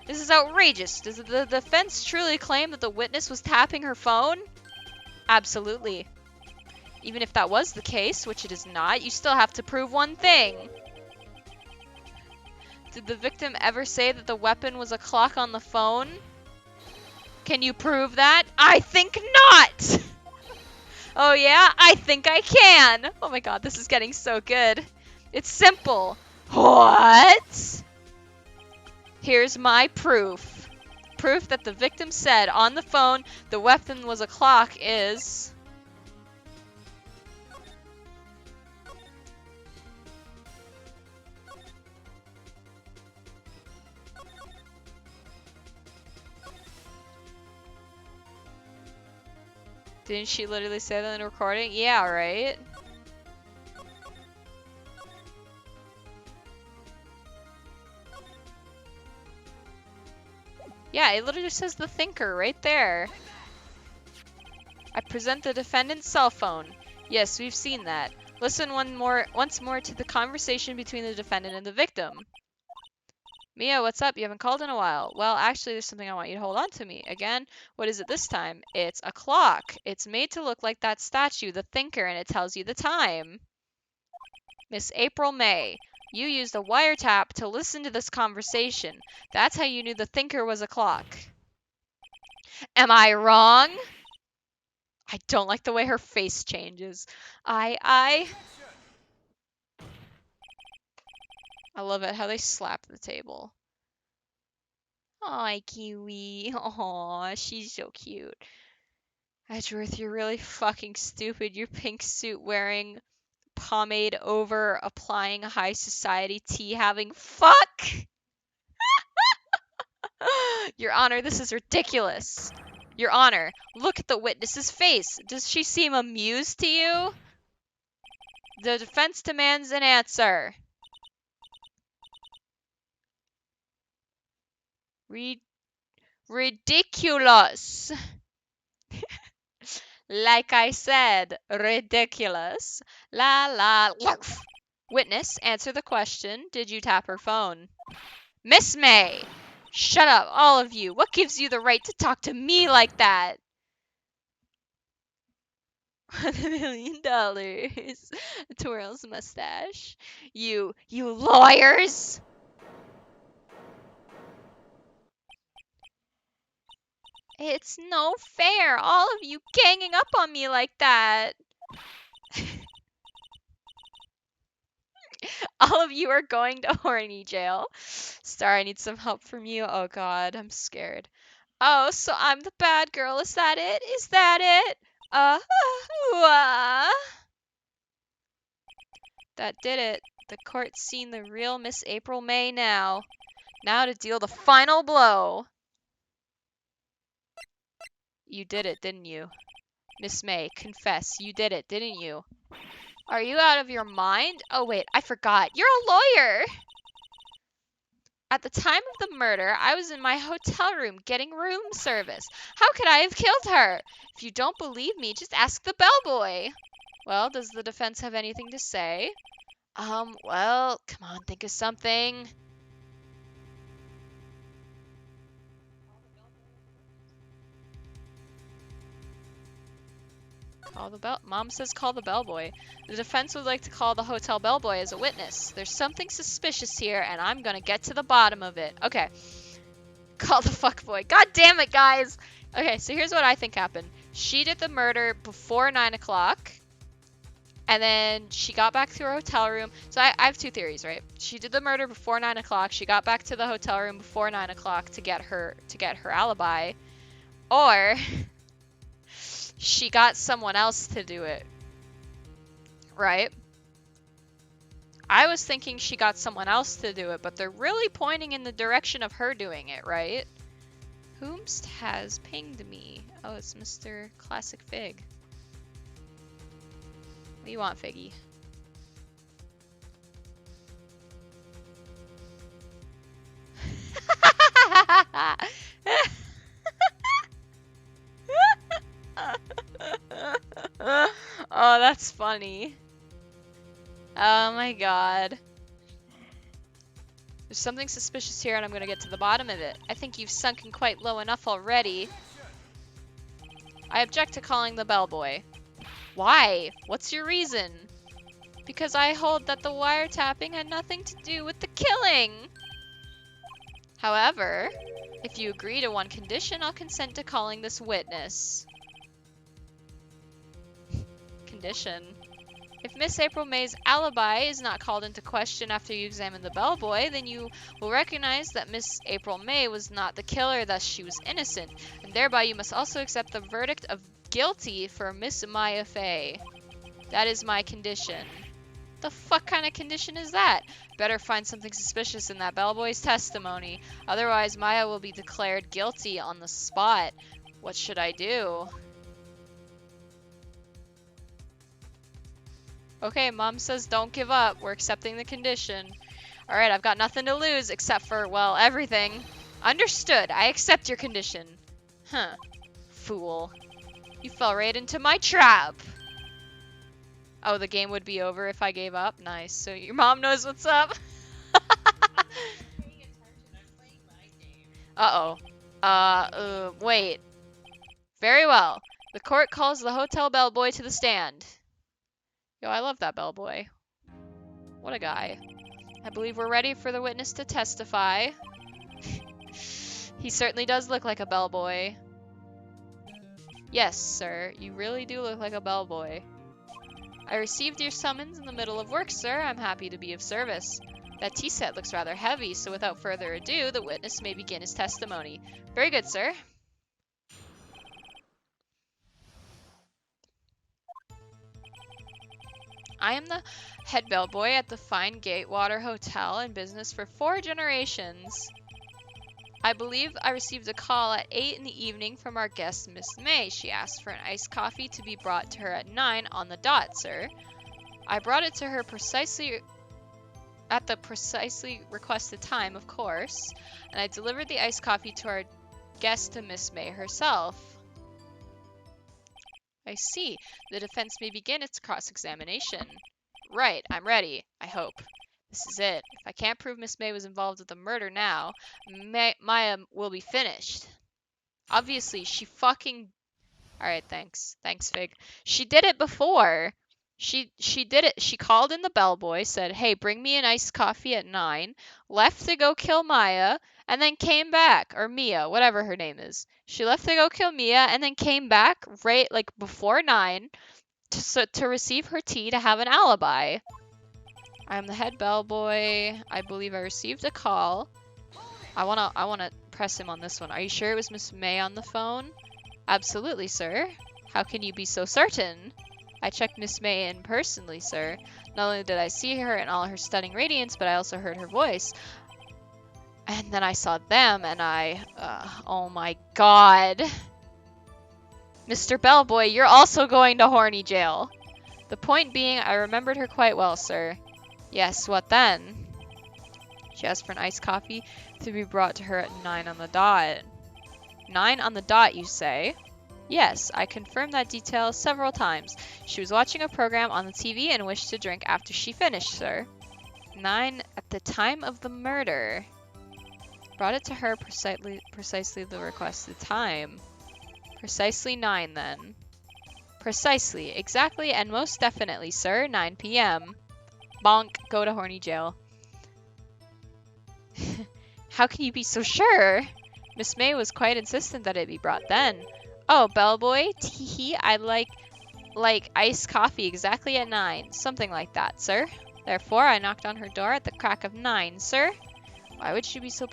Speaker 1: This is outrageous. Does the defense truly claim that the witness was tapping her phone? Absolutely. Even if that was the case, which it is not, you still have to prove one thing. Did the victim ever say that the weapon was a clock on the phone? Can you prove that? I think not! Oh yeah? I think I can! Oh my god, this is getting so good. It's simple. What? Here's my proof. Proof that the victim said on the phone the weapon was a clock is... Didn't she literally say that in the recording? Yeah, right? Yeah, it literally says the thinker right there. I present the defendant's cell phone. Yes, we've seen that. Listen once more to the conversation between the defendant and the victim. Mia, what's up? You haven't called in a while. Well, actually, there's something I want you to hold on to me. Again, what is it this time? It's a clock. It's made to look like that statue, the thinker, and it tells you the time. Miss April May, you used a wiretap to listen to this conversation. That's how you knew the thinker was a clock. Am I wrong? I don't like the way her face changes. I love it how they slap the table. Aw, Kiwi. Aw, she's so cute. Edgeworth, you're really fucking stupid. Your pink suit wearing, pomade over, applying high society tea having fuck! Your Honor, this is ridiculous. Your Honor, look at the witness's face. Does she seem amused to you? The defense demands an answer. Ridiculous. Like I said, ridiculous. La la. Witness, answer the question. Did you tap her phone? Miss May! Shut up, all of you. What gives you the right to talk to me like that? $1 million. Twirls mustache. You lawyers! It's no fair, all of you ganging up on me like that. All of you are going to horny jail. Star, I need some help from you. Oh god, I'm scared. Oh, so I'm the bad girl. Is that it? Is that it? That did it. The court's seen the real Miss April May now. Now to deal the final blow. You did it, didn't you? Miss May, confess. You did it, didn't you? Are you out of your mind? Oh, wait, I forgot. You're a lawyer! At the time of the murder, I was in my hotel room getting room service. How could I have killed her? If you don't believe me, just ask the bellboy. Well, does the defense have anything to say? Well, come on, think of something. Mom says call the bellboy. The defense would like to call the hotel bellboy as a witness. There's something suspicious here, and I'm gonna get to the bottom of it. Okay. Call the fuckboy. God damn it, guys! Okay, so here's what I think happened. She did the murder before 9 o'clock, and then she got back to her hotel room. So I have two theories, right? She did the murder before 9 o'clock. She got back to the hotel room before 9 o'clock to get her alibi. Or she got someone else to do it, right? I was thinking she got someone else to do it, but they're really pointing in the direction of her doing it, right? Whomst has pinged me? Oh, it's Mr. Classic Fig. What do you want, Figgy? Oh, that's funny. Oh my god. There's something suspicious here and I'm gonna get to the bottom of it. I think you've sunken quite low enough already. I object to calling the bellboy. Why? What's your reason? Because I hold that the wiretapping had nothing to do with the killing. However, if you agree to one condition, I'll consent to calling this witness. Condition. If Miss April May's alibi is not called into question after you examine the bellboy, then you will recognize that Miss April May was not the killer, thus she was innocent, and thereby you must also accept the verdict of guilty for Miss Maya Fey. That is my condition. The fuck kind of condition is that? Better find something suspicious in that bellboy's testimony, otherwise Maya will be declared guilty on the spot. What should I do? Okay, Mom says don't give up. We're accepting the condition. Alright, I've got nothing to lose except for, well, everything. Understood. I accept your condition. Huh. Fool. You fell right into my trap. Oh, the game would be over if I gave up? Nice. So your mom knows what's up? Uh-oh. Wait. Very well. The court calls the hotel bellboy to the stand. Yo, I love that bellboy. What a guy. I believe we're ready for the witness to testify. He certainly does look like a bellboy. Yes, sir. You really do look like a bellboy. I received your summons in the middle of work, sir. I'm happy to be of service. That tea set looks rather heavy, so without further ado, the witness may begin his testimony. Very good, sir. I am the head bellboy at the Fine Gatewater Hotel in business for 4 generations. I believe I received a call at 8 in the evening from our guest, Miss May. She asked for an iced coffee to be brought to her at 9 on the dot, sir. I brought it to her precisely at the precisely requested time, of course, and I delivered the iced coffee to our guest, to Miss May herself. I see. The defense may begin its cross-examination. Right, I'm ready, I hope. This is it. If I can't prove Miss May was involved with the murder now, Maya will be finished. Obviously, she fucking... Alright, thanks. Thanks, Fig. She did it before. She did it. She called in the bellboy, said, hey, bring me an iced coffee at 9, left to go kill Maya, and then came back. Or Mia, whatever her name is. She left to go kill Mia, and then came back right, like, before 9 to receive her tea to have an alibi. I'm the head bellboy. I believe I received a call. I wanna press him on this one. Are you sure it was Miss May on the phone? Absolutely, sir. How can you be so certain? I checked Miss May in personally, sir. Not only did I see her in all her stunning radiance, but I also heard her voice. And then I saw them, and oh my god. Mr. Bellboy, you're also going to horny jail. The point being, I remembered her quite well, sir. Yes, what then? She asked for an iced coffee to be brought to her at 9 on the dot. 9 on the dot, you say? Yes, I confirmed that detail several times. She was watching a program on the TV and wished to drink after she finished, sir. 9 at the time of the murder. Brought it to her precisely the requested time. Precisely 9, then. Precisely, exactly, and most definitely, sir. 9 p.m. Bonk, go to horny jail. How can you be so sure? Miss May was quite insistent that it be brought then. Oh, bellboy, teehee, I'd like iced coffee exactly at 9. Something like that, sir. Therefore, I knocked on her door at the crack of 9, sir. Why would she be so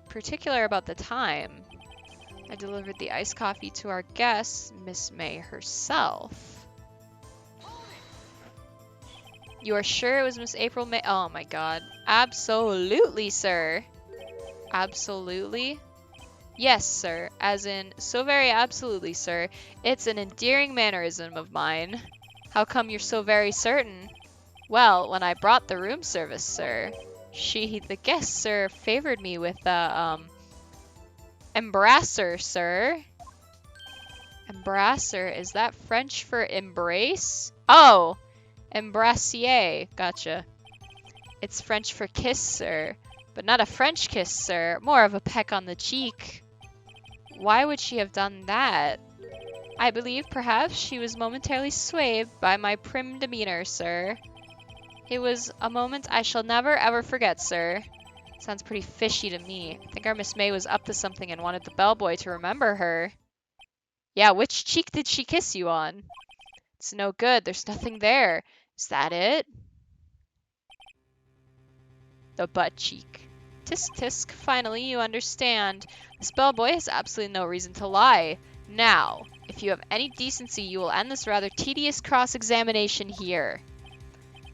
Speaker 1: particular about the time? I delivered the iced coffee to our guest, Miss May herself. You are sure it was Miss April May? Oh my god. Absolutely, sir. Absolutely? Yes, sir. As in, so very absolutely, sir. It's an endearing mannerism of mine. How come you're so very certain? Well, when I brought the room service, sir, the guest, sir, favored me with a, embrasser, sir. Embrasser, is that French for embrace? Oh! Embrassier, gotcha. It's French for kiss, sir. But not a French kiss, sir. More of a peck on the cheek. Why would she have done that? I believe perhaps she was momentarily swayed by my prim demeanor, sir. It was a moment I shall never ever forget, sir. Sounds pretty fishy to me. I think our Miss May was up to something and wanted the bellboy to remember her. Yeah, which cheek did she kiss you on? It's no good. There's nothing there. Is that it? The butt cheek. Tisk tisk, finally you understand. This bellboy has absolutely no reason to lie. Now, if you have any decency, you will end this rather tedious cross-examination here.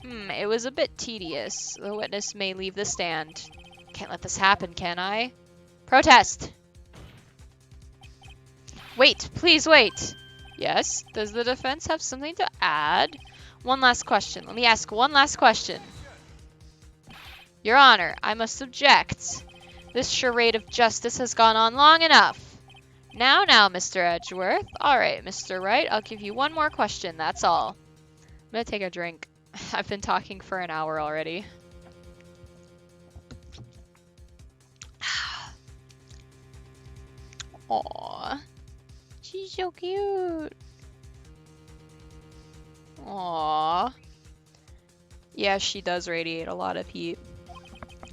Speaker 1: It was a bit tedious. The witness may leave the stand. Can't let this happen, can I? Protest! Wait, please wait! Yes, does the defense have something to add? One last question. Let me ask one last question. Your Honor, I must object. This charade of justice has gone on long enough. Now, Mr. Edgeworth. Alright, Mr. Wright, I'll give you one more question, that's all. I'm gonna take a drink. I've been talking for an hour already. Aww. She's so cute. Aww. Yeah, she does radiate a lot of heat.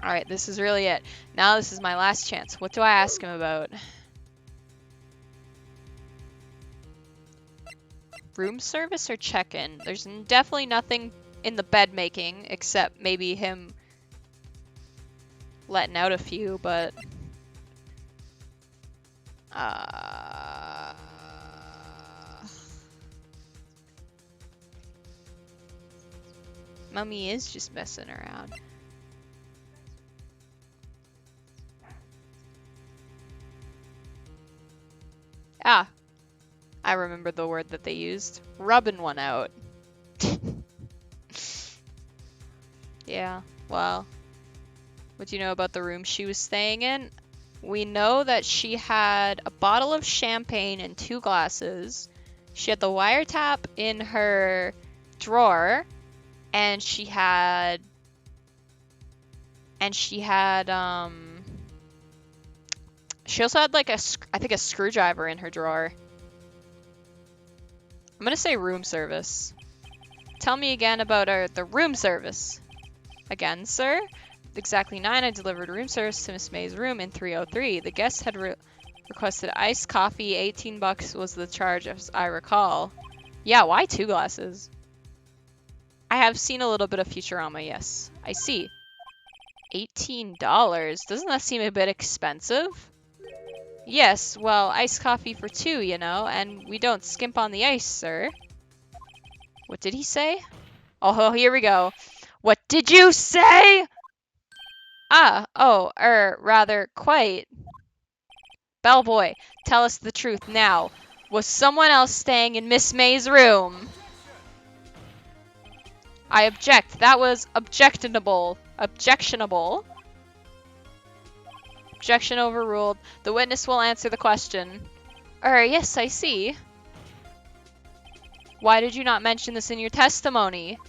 Speaker 1: Alright, this is really it. Now this is my last chance. What do I ask him about? Room service or check-in? There's definitely nothing in the bed making except maybe him letting out a few, but... Mummy is just messing around. Ah, I remember the word that they used. Rubbing one out. Yeah, well, what do you know about the room she was staying in? We know that she had a bottle of champagne and 2 glasses. She had the wiretap in her drawer, and she had she also had like I think a screwdriver in her drawer. I'm gonna say room service. Tell me again about the room service. Again, sir? Exactly 9, I delivered room service to Miss May's room in 303. The guest had requested iced coffee. $18 was the charge, as I recall. Yeah, why 2 glasses? I have seen a little bit of Futurama, yes. I see. $18? Doesn't that seem a bit expensive? Yes, well, iced coffee for 2, you know, and we don't skimp on the ice, sir. What did he say? Oh, here we go. What did you say? Rather, quite. Bellboy, tell us the truth now. Was someone else staying in Miss May's room? I object. That was objectionable. Objectionable. Objection overruled. The witness will answer the question. Yes, I see. Why did you not mention this in your testimony?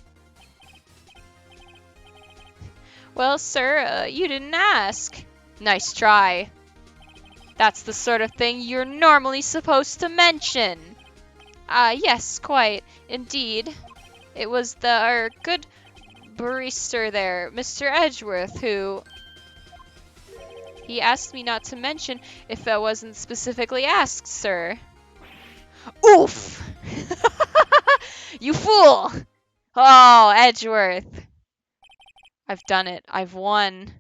Speaker 1: Well, sir, you didn't ask. Nice try. That's the sort of thing you're normally supposed to mention. Yes, quite. Indeed. It was the, good barrister there, Mr. Edgeworth, who... He asked me not to mention if that wasn't specifically asked, sir. Oof! You fool! Oh, Edgeworth. I've done it. I've won.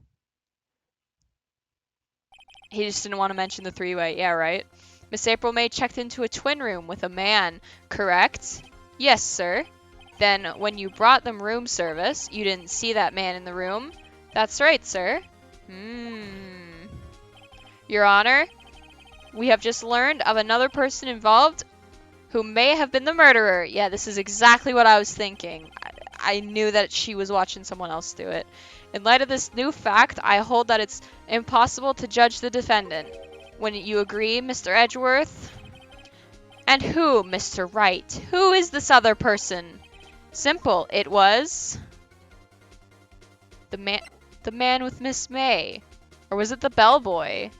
Speaker 1: He just didn't want to mention the 3-way. Yeah, right? Miss April May checked into a twin room with a man, correct? Yes, sir. Then, when you brought them room service, you didn't see that man in the room? That's right, sir. Your Honor, we have just learned of another person involved who may have been the murderer. Yeah, this is exactly what I was thinking. I knew that she was watching someone else do it. In light of this new fact, I hold that it's impossible to judge the defendant. Wouldn't you agree, Mr. Edgeworth? And who, Mr. Wright? Who is this other person? Simple. It was... The man with Miss May. Or was it the bellboy?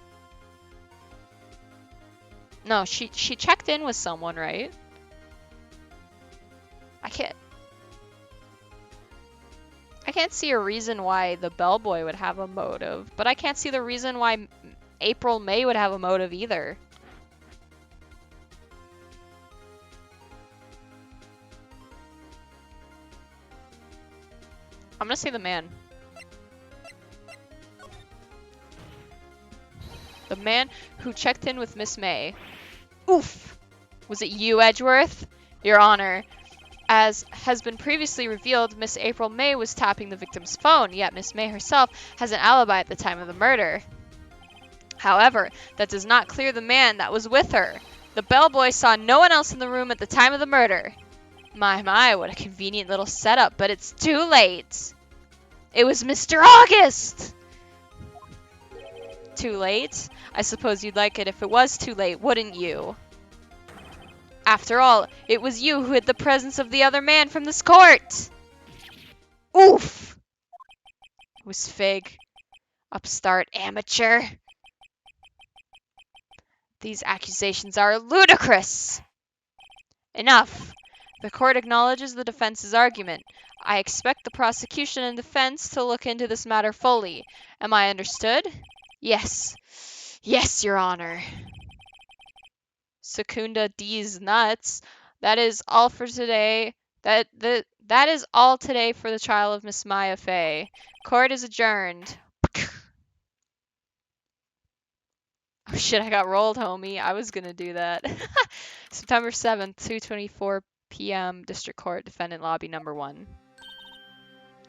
Speaker 1: No, she checked in with someone, right? I can't see a reason why the bellboy would have a motive, but I can't see the reason why April May would have a motive either. I'm gonna say the man. The man who checked in with Miss May. Oof! Was it you, Edgeworth? Your Honor. As has been previously revealed, Miss April May was tapping the victim's phone, yet Miss May herself has an alibi at the time of the murder. However, that does not clear the man that was with her. The bellboy saw no one else in the room at the time of the murder. My, what a convenient little setup, but it's too late. It was Mr. August! Too late? I suppose you'd like it if it was too late, wouldn't you? After all, it was you who hid the presence of the other man from this court! Oof! It was Fig. Upstart amateur. These accusations are ludicrous! Enough! The court acknowledges the defense's argument. I expect the prosecution and defense to look into this matter fully. Am I understood? Yes. Yes, Your Honor. Secunda D's nuts. That is all for today. That is all today for the trial of Miss Maya Fey. Court is adjourned. Oh shit, I got rolled, homie. I was gonna do that. September 7th, 2:24 p.m. District Court, Defendant Lobby number 1.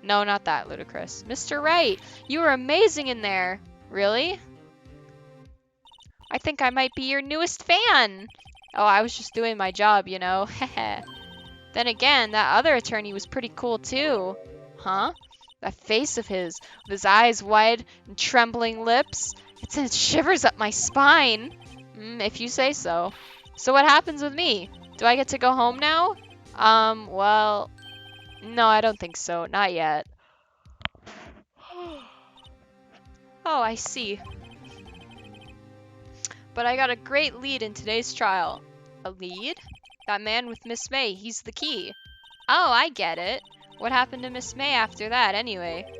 Speaker 1: No, not that, ludicrous. Mr. Wright, you were amazing in there. Really? I think I might be your newest fan. Oh, I was just doing my job, you know. Then again, that other attorney was pretty cool too. Huh? That face of his, with his eyes wide and trembling lips. It sends shivers up my spine. If you say so. So what happens with me? Do I get to go home now? Well, no, I don't think so. Not yet. Oh, I see. But I got a great lead in today's trial. A lead? That man with Miss May, he's the key. Oh, I get it. What happened to Miss May after that, anyway?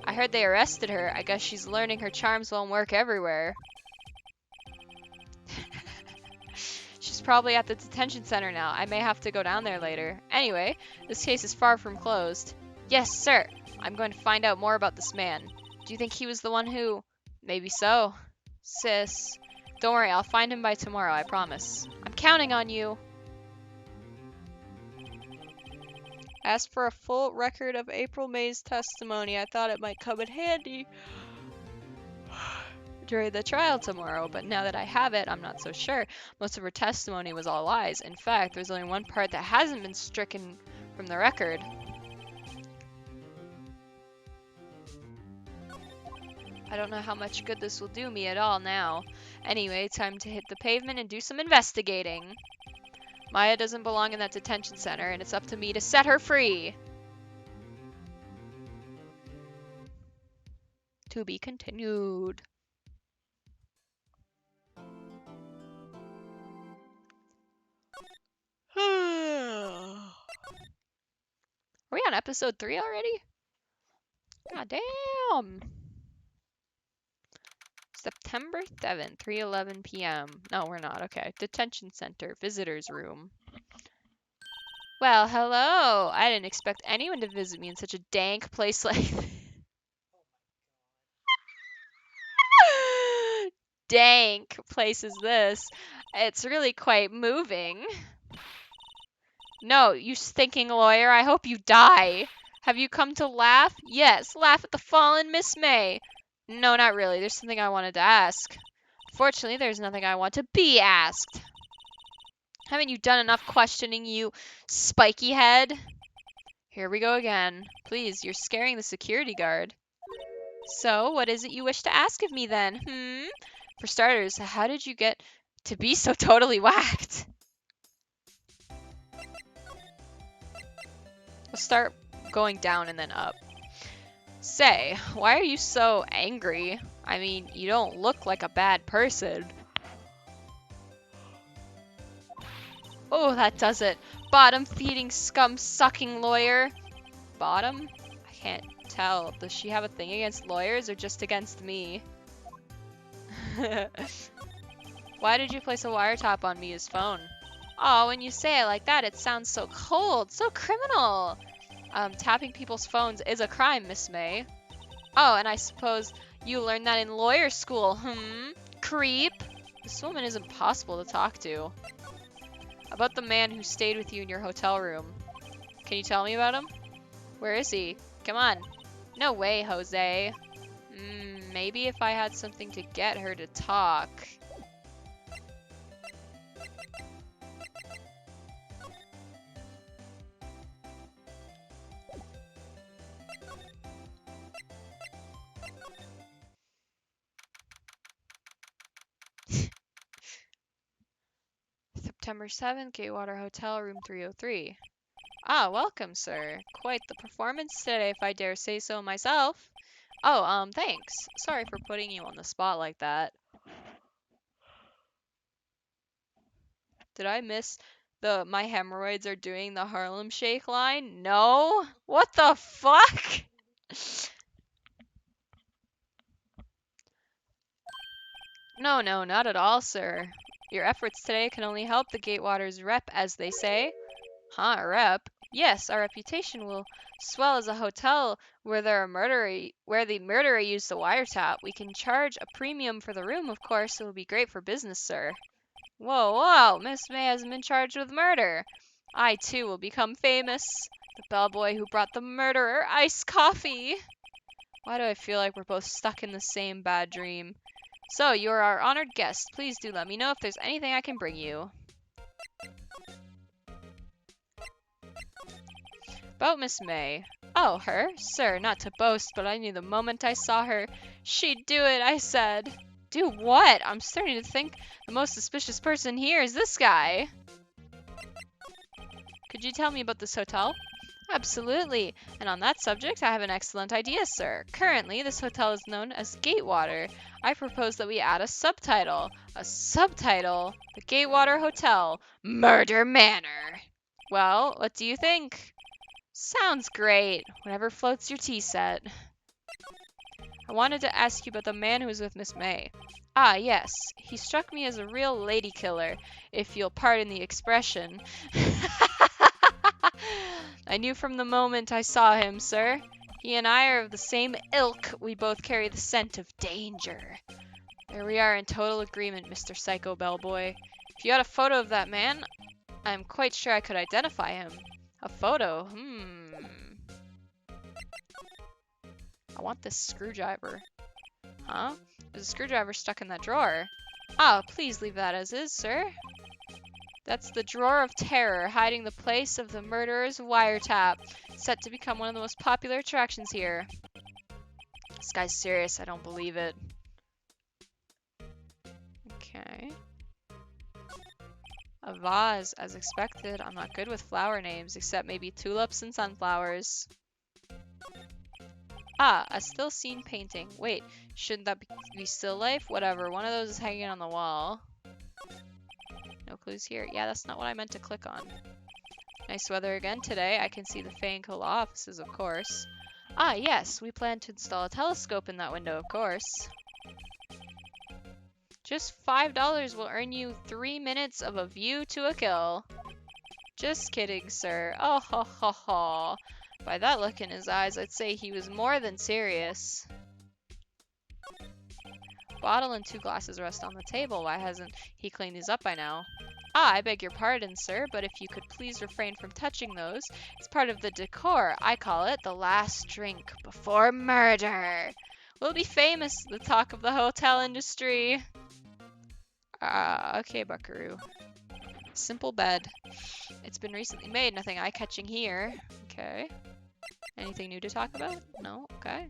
Speaker 1: I heard they arrested her. I guess she's learning her charms won't work everywhere. She's probably at the detention center now. I may have to go down there later. Anyway, this case is far from closed. Yes, sir. I'm going to find out more about this man. Do you think he was the one who... Maybe so. Sis. Don't worry, I'll find him by tomorrow, I promise. I'm counting on you. Asked for a full record of April May's testimony. I thought it might come in handy during the trial tomorrow, but now that I have it, I'm not so sure. Most of her testimony was all lies. In fact, there's only one part that hasn't been stricken from the record. I don't know how much good this will do me at all now. Anyway, time to hit the pavement and do some investigating. Maya doesn't belong in that detention center, and it's up to me to set her free. To be continued. Are we on episode 3 already? God damn. September 7th, 3:11 p.m. No, we're not. Okay. Detention center, visitors room. Well, hello. I didn't expect anyone to visit me in such a dank place like this. Dank place is this. It's really quite moving. No, you stinking lawyer. I hope you die. Have you come to laugh? Yes, laugh at the fallen Miss May. No, not really. There's something I wanted to ask. Fortunately, there's nothing I want to be asked. Haven't you done enough questioning, you spiky head? Here we go again. Please, you're scaring the security guard. So, what is it you wish to ask of me then? For starters, how did you get to be so totally whacked? We'll start going down and then up. Say, why are you so angry? I mean, you don't look like a bad person. Oh, that does it. Bottom-feeding, scum-sucking lawyer. Bottom? I can't tell. Does she have a thing against lawyers or just against me? Why did you place a wiretap on Mia's phone? Oh, when you say it like that, it sounds so cold, so criminal. Tapping people's phones is a crime, Miss May. Oh, and I suppose you learned that in lawyer school, Creep. This woman is impossible to talk to. About the man who stayed with you in your hotel room. Can you tell me about him? Where is he? Come on. No way, Jose. Maybe if I had something to get her to talk. September 7th, Gatewater Hotel, room 303. Ah, welcome, sir. Quite the performance today, if I dare say so myself. Oh, thanks. Sorry for putting you on the spot like that. Did I miss the my hemorrhoids are doing the Harlem Shake line? No? What the fuck? No, not at all, sir. Your efforts today can only help the Gatewater's rep, as they say. Huh, a rep? Yes, our reputation will swell as a hotel where the murderer used the wiretap. We can charge a premium for the room, of course. It will be great for business, sir. Whoa, Miss May hasn't been charged with murder. I, too, will become famous. The bellboy who brought the murderer iced coffee. Why do I feel like we're both stuck in the same bad dream? So, you're our honored guest. Please do let me know if there's anything I can bring you. About Miss May. Oh, her? Sir, not to boast, but I knew the moment I saw her. She'd do it, I said. Do what? I'm starting to think the most suspicious person here is this guy. Could you tell me about this hotel? Absolutely. And on that subject, I have an excellent idea, sir. Currently, this hotel is known as Gatewater. I propose that we add a subtitle. A subtitle? The Gatewater Hotel. Murder Manor. Well, what do you think? Sounds great. Whatever floats your tea set. I wanted to ask you about the man who was with Miss May. Ah, yes. He struck me as a real lady killer, if you'll pardon the expression. I knew from the moment I saw him, sir. He and I are of the same ilk. We both carry the scent of danger. There we are in total agreement, Mr. Psycho Bellboy. If you had a photo of that man, I'm quite sure I could identify him. A photo? I want this screwdriver. Huh? There's a screwdriver stuck in that drawer. Ah, please leave that as is, sir. That's the drawer of terror, hiding the place of the murderer's wiretap, set to become one of the most popular attractions here. This guy's serious, I don't believe it. Okay. A vase, as expected. I'm not good with flower names, except maybe tulips and sunflowers. Ah, a still scene painting. Wait, shouldn't that be still life? Whatever, one of those is hanging on the wall. No clues here. Yeah, that's not what I meant to click on. Nice weather again today. I can see the Fanco law offices, of course. Ah, yes, we plan to install a telescope in that window, of course. Just $5 will earn you 3 minutes of a view to a kill. Just kidding, sir. Oh, ho, ho, ho. By that look in his eyes, I'd say he was more than serious. Bottle and 2 glasses rest on the table. Why hasn't he cleaned these up by now? Ah, I beg your pardon, sir, but if you could please refrain from touching those. It's part of the decor. I call it the last drink before murder. We'll be famous, the talk of the hotel industry. Okay, buckaroo. Simple bed. It's been recently made, nothing eye-catching here. Okay. Anything new to talk about? No? Okay.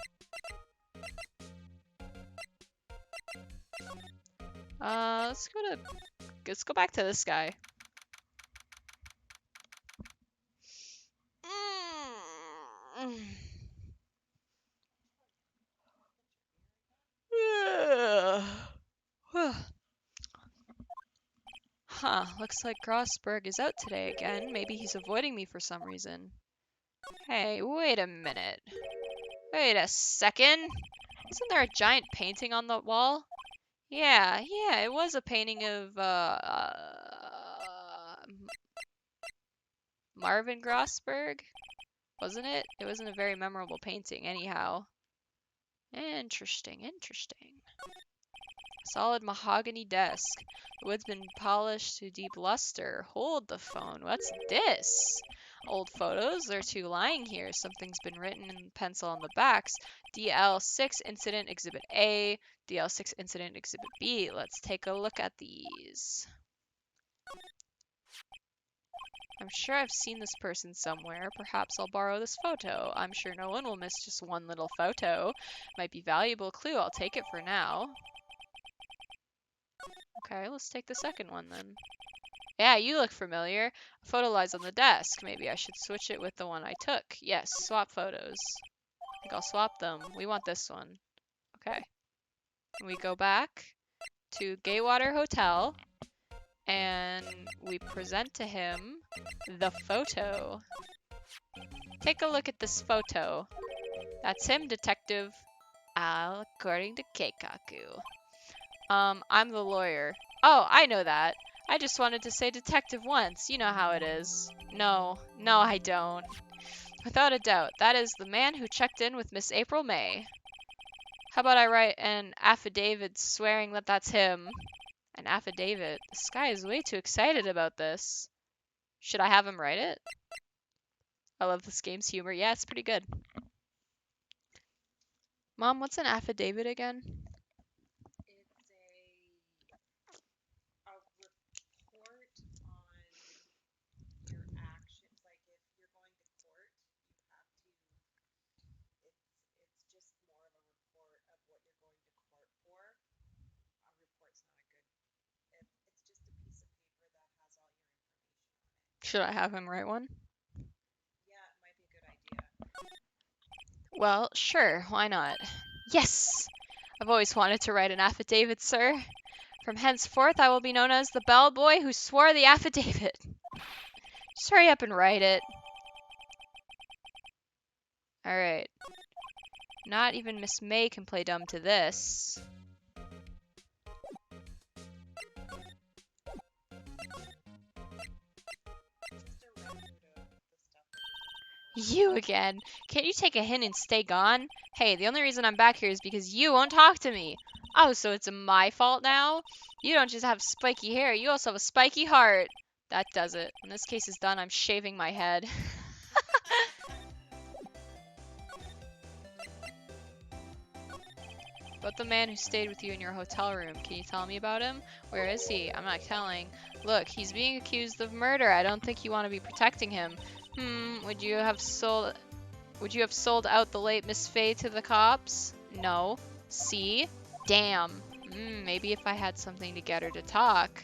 Speaker 1: Let's go back to this guy. Huh, looks like Grossberg is out today again. Maybe he's avoiding me for some reason. Hey, wait a minute. Wait a second. Isn't there a giant painting on the wall? Yeah, it was a painting of, Marvin Grossberg, wasn't it? It wasn't a very memorable painting, anyhow. Interesting. Solid mahogany desk. The wood's been polished to deep luster. Hold the phone. What's this? Old photos. There are 2 lying here. Something's been written in pencil on the backs. Dl6 Incident Exhibit A. Dl6 Incident Exhibit B. Let's take a look at these. I'm sure I've seen this person somewhere. Perhaps I'll borrow this photo. I'm sure no one will miss just one little photo. Might be a valuable clue. I'll take it for now. Okay, let's take the second one then. Yeah, you look familiar. A photo lies on the desk. Maybe I should switch it with the one I took. Yes, swap photos. I think I'll swap them. We want this one. Okay. We go back to Gatewater Hotel, and we present to him the photo. Take a look at this photo. That's him, detective. According to Keikaku. I'm the lawyer. Oh, I know that. I just wanted to say detective once. You know how it is. No, I don't. Without a doubt, that is the man who checked in with Miss April May. How about I write an affidavit swearing that that's him? An affidavit? This guy is way too excited about this. Should I have him write it? I love this game's humor. Yeah, it's pretty good. Mom, what's an affidavit again? Should I have him write one?
Speaker 2: Yeah, it might be a good idea.
Speaker 1: Well, sure, why not? Yes! I've always wanted to write an affidavit, sir. From henceforth, I will be known as the bellboy who swore the affidavit. Just hurry up and write it. Alright. Not even Miss May can play dumb to this. You again. Can't you take a hint and stay gone? Hey, the only reason I'm back here is because you won't talk to me. Oh, so it's my fault now? You don't just have spiky hair, you also have a spiky heart. That does it. When this case is done, I'm shaving my head. About the man who stayed with you in your hotel room. Can you tell me about him? Where is he? I'm not telling. Look, he's being accused of murder. I don't think you want to be protecting him. Would you have sold out the late Miss Fay to the cops? No. See? Damn. Maybe if I had something to get her to talk.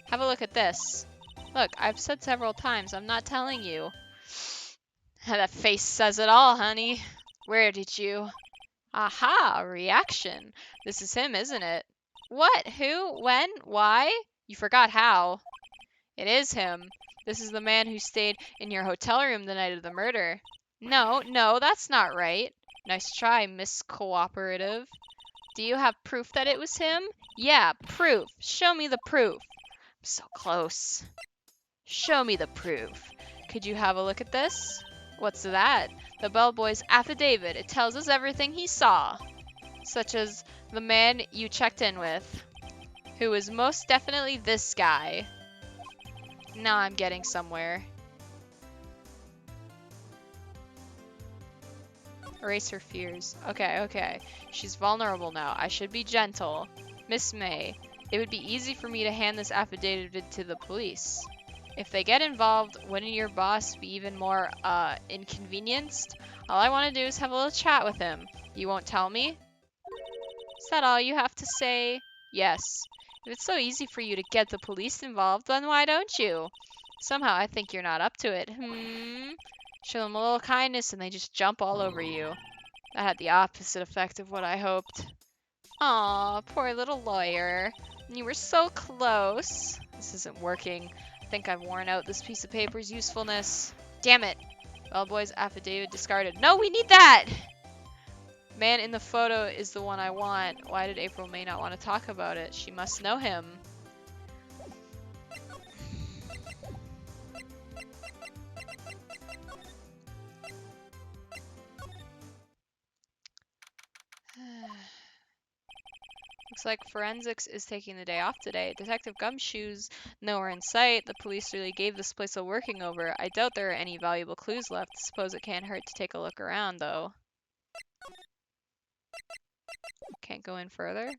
Speaker 1: Have a look at this. Look, I've said several times, I'm not telling you. That face says it all, honey. Where did you? Aha, reaction. This is him, isn't it? What? Who? When? Why? You forgot how. It is him. This is the man who stayed in your hotel room the night of the murder. No, that's not right. Nice try, Miss Cooperative. Do you have proof that it was him? Yeah, proof. Show me the proof. I'm so close. Show me the proof. Could you have a look at this? What's that? The bellboy's affidavit. It tells us everything he saw. Such as the man you checked in with, who is most definitely this guy. Now I'm getting somewhere. Erase her fears. Okay. She's vulnerable now. I should be gentle. Miss May, it would be easy for me to hand this affidavit to the police. If they get involved, wouldn't your boss be even more, inconvenienced? All I want to do is have a little chat with him. You won't tell me? Is that all you have to say? Yes. If it's so easy for you to get the police involved, then why don't you? Somehow I think you're not up to it. Show them a little kindness and they just jump all over you. That had the opposite effect of what I hoped. Aw, poor little lawyer. You were so close. This isn't working. I think I've worn out this piece of paper's usefulness. Damn it. Bellboy's affidavit discarded. No, we need that! Man in the photo is the one I want. Why did April May not want to talk about it? She must know him. Looks like forensics is taking the day off today. Detective Gumshoe's nowhere in sight. The police really gave this place a working over. I doubt there are any valuable clues left. Suppose it can't hurt to take a look around, though. Can't go in further?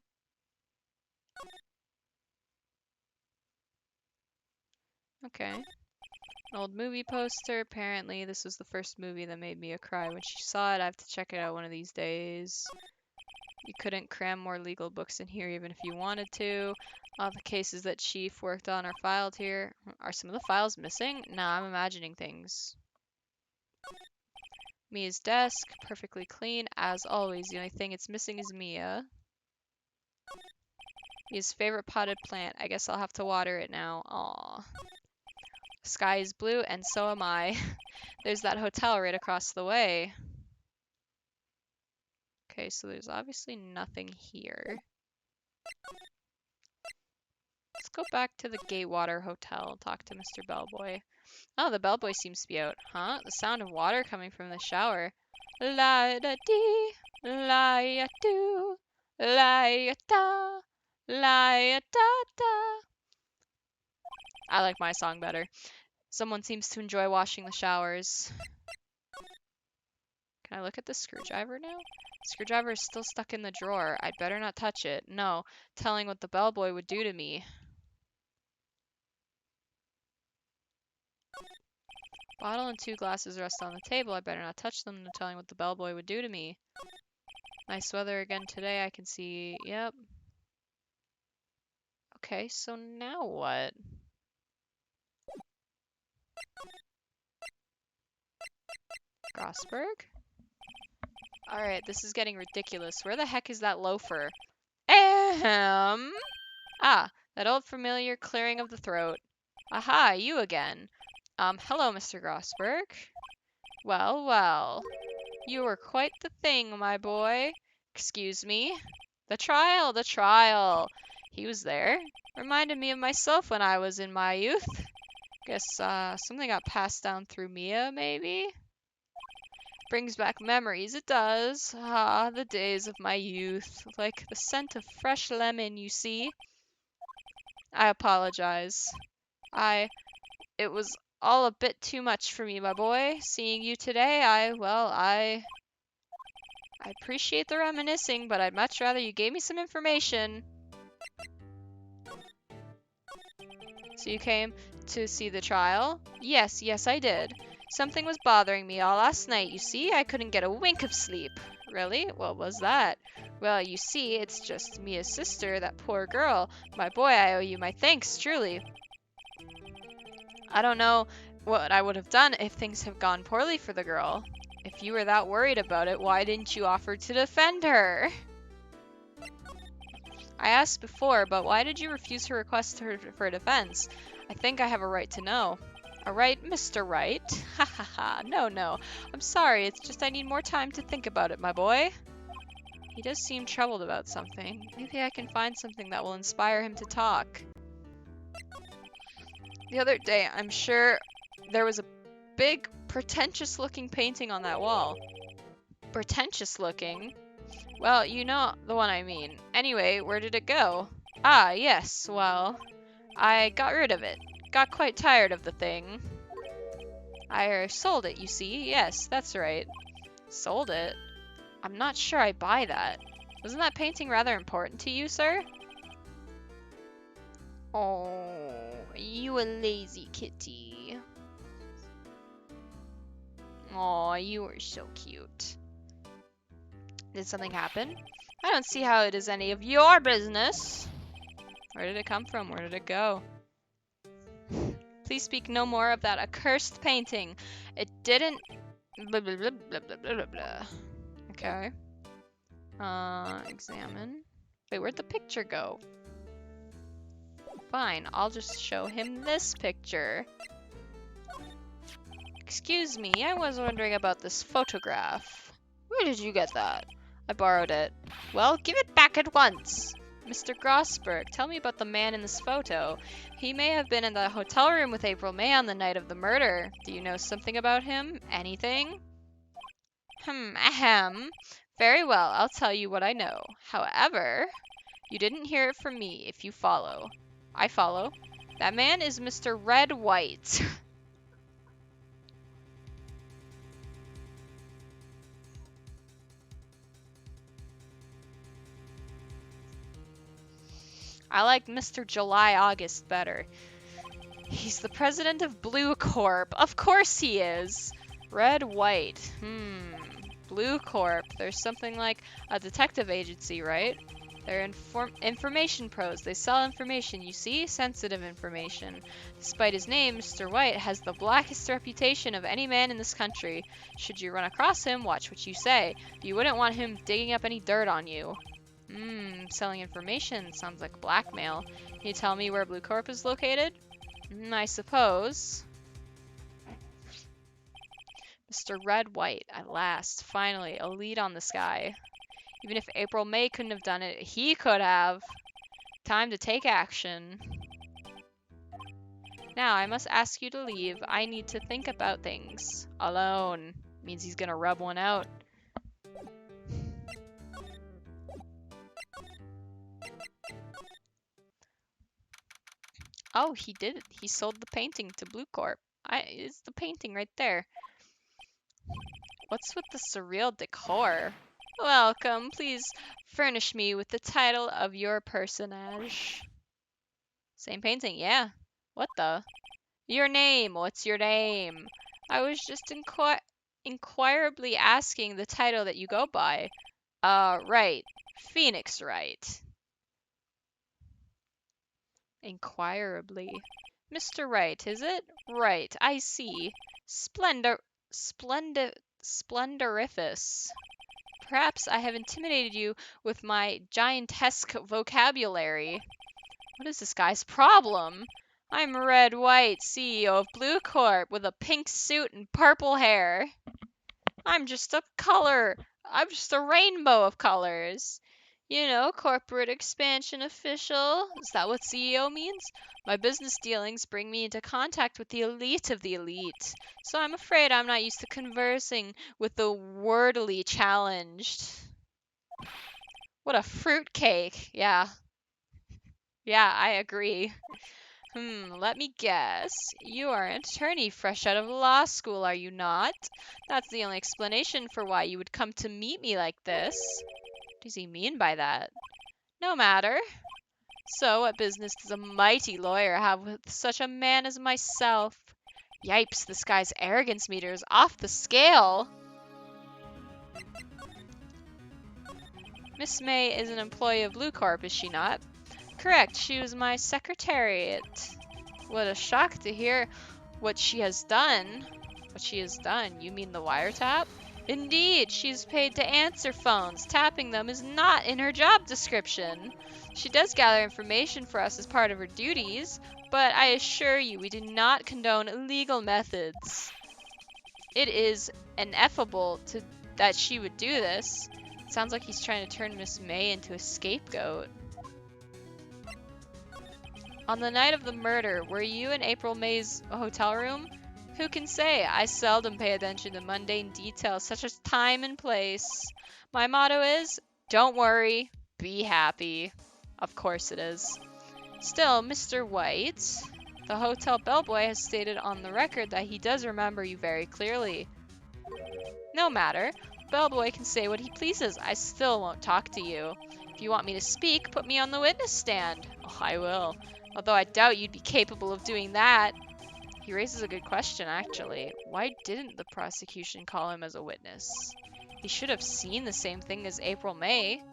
Speaker 1: Okay. An old movie poster. Apparently, this was the first movie that made Mia cry when she saw it. I have to check it out one of these days. You couldn't cram more legal books in here even if you wanted to. All the cases that Chief worked on are filed here. Are some of the files missing? Nah, I'm imagining things. Mia's desk, perfectly clean as always. The only thing it's missing is Mia. Mia's favorite potted plant. I guess I'll have to water it now. Aww. The sky is blue and so am I. There's that hotel right across the way. Okay, so there's obviously nothing here. Let's go back to the Gatewater Hotel and talk to Mr. Bellboy. Oh, the bellboy seems to be out. Huh? The sound of water coming from the shower. La-da-dee, la-ya-doo, la-ya-da, la-ya-da-da. I like my song better. Someone seems to enjoy washing the showers. Can I look at the screwdriver now? The screwdriver is still stuck in the drawer. I'd better not touch it. No, telling what the bellboy would do to me. Bottle and 2 glasses rest on the table. I better not touch them. No telling what the bellboy would do to me. Nice weather again today. I can see. Yep. Okay, so now what? Grosberg? Alright, this is getting ridiculous. Where the heck is that loafer? Ahem! Ah, that old familiar clearing of the throat. Aha, you again. Hello, Mr. Grosberg. Well, well. You were quite the thing, my boy. Excuse me? The trial, the trial. He was there. Reminded me of myself when I was in my youth. Guess, something got passed down through Mia, maybe? Brings back memories, it does. Ah, the days of my youth. Like the scent of fresh lemon, you see. I apologize. It was all a bit too much for me, my boy. Seeing you today, I appreciate the reminiscing, but I'd much rather you gave me some information. So you came to see the trial? Yes, I did. Something was bothering me all last night, you see. I couldn't get a wink of sleep. Really? What was that? Well, you see, it's just Mia's sister, that poor girl. My boy, I owe you my thanks, truly. I don't know what I would have done if things had gone poorly for the girl. If you were that worried about it, why didn't you offer to defend her? I asked before, but why did you refuse her request for defense? I think I have a right to know. A right, Mr. Wright? Ha ha ha, no. I'm sorry, it's just I need more time to think about it, my boy. He does seem troubled about something. Maybe I can find something that will inspire him to talk. The other day, I'm sure there was a big, pretentious-looking painting on that wall. Pretentious-looking? Well, you know the one I mean. Anyway, where did it go? Ah, yes, well, I got rid of it. Got quite tired of the thing. I sold it, you see. Yes, that's right. Sold it? I'm not sure I buy that. Wasn't that painting rather important to you, sir? Oh, you a lazy kitty. Aw, you were so cute. Did something happen? I don't see how it is any of your business. Where did it come from? Where did it go? Please speak no more of that accursed painting. It didn't... Blah, blah, blah, blah, blah, blah, blah. Okay. Examine. Wait, where'd the picture go? Fine, I'll just show him this picture. Excuse me, I was wondering about this photograph. Where did you get that? I borrowed it. Well, give it back at once! Mr. Grosberg, tell me about the man in this photo. He may have been in the hotel room with April May on the night of the murder. Do you know something about him? Anything? Ahem. Very well, I'll tell you what I know. However, you didn't hear it from me if you follow. I follow. That man is Mr. Red White. I like Mr. July August better. He's the president of Blue Corp. Of course he is. Red White. Blue Corp. There's something like a detective agency, right? They're information pros. They sell information, you see? Sensitive information. Despite his name, Mr. White has the blackest reputation of any man in this country. Should you run across him, watch what you say. You wouldn't want him digging up any dirt on you. Selling information sounds like blackmail. Can you tell me where Blue Corp is located? I suppose. Mr. Red White, at last, finally, a lead on this guy. Even if April May couldn't have done it, he could have. Time to take action. Now, I must ask you to leave. I need to think about things. Alone. Means he's gonna rub one out. Oh, he did it. He sold the painting to Blue Corp. It's the painting right there. What's with the surreal decor? Welcome. Please furnish me with the title of your personage. Same painting, yeah. What the? Your name. What's your name? I was just inquirably asking the title that you go by. Right. Phoenix Wright. inquirably. Mr. Wright, is it? Right, I see. Splendoriferous. Perhaps I have intimidated you with my giantesque vocabulary. What is this guy's problem? I'm Red White, CEO of Blue Corp, with a pink suit and purple hair. I'm just a color. I'm just a rainbow of colors. You know, corporate expansion official. Is that what CEO means? My business dealings bring me into contact with the elite of the elite, so I'm afraid I'm not used to conversing with the wordily challenged. What a fruitcake. Yeah, I agree. Let me guess. You are an attorney fresh out of law school, are you not? That's the only explanation for why you would come to meet me like this. What does he mean by that? No matter. So, what business does a mighty lawyer have with such a man as myself? Yipes, this guy's arrogance meter is off the scale. Miss May is an employee of Blue Corp, is she not? Correct, she was my secretariat. What a shock to hear what she has done. What she has done? You mean the wiretap? Indeed, she's paid to answer phones. Tapping them is not in her job description. She does gather information for us as part of her duties, but I assure you we do not condone illegal methods. It is ineffable that she would do this. It sounds like he's trying to turn Miss May into a scapegoat. On the night of the murder, were you in April May's hotel room? Who can say? I seldom pay attention to mundane details such as time and place. My motto is, don't worry, be happy. Of course it is. Still, Mr. White, the hotel bellboy has stated on the record that he does remember you very clearly. No matter. Bellboy can say what he pleases. I still won't talk to you. If you want me to speak, put me on the witness stand. Oh, I will. Although I doubt you'd be capable of doing that. He raises a good question, actually. Why didn't the prosecution call him as a witness? He should have seen the same thing as April May.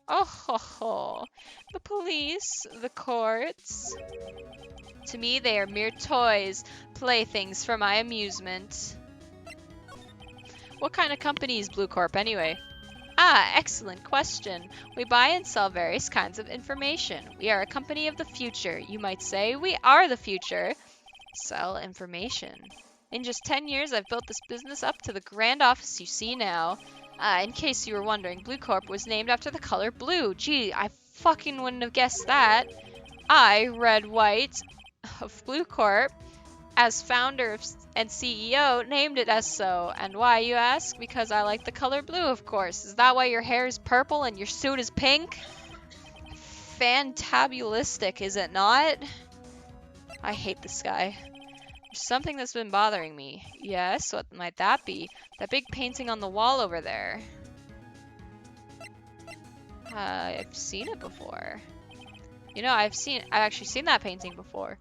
Speaker 1: Oh ho ho. The police, the courts. To me, they are mere toys, playthings for my amusement. What kind of company is Blue Corp anyway? Ah, excellent question. We buy and sell various kinds of information. We are a company of the future. You might say we are the future. Sell information. In just 10 years, I've built this business up to the grand office you see now. In case you were wondering, Blue Corp was named after the color blue. Gee, I fucking wouldn't have guessed that. I, Red White of Blue Corp, as founder and CEO, named it as so. And why, you ask? Because I like the color blue, of course. Is that why your hair is purple and your suit is pink? Fantabulistic, is it not? I hate this guy. There's something that's been bothering me. Yes, what might that be? That big painting on the wall over there. I've seen it before. You know, I've actually seen that painting before.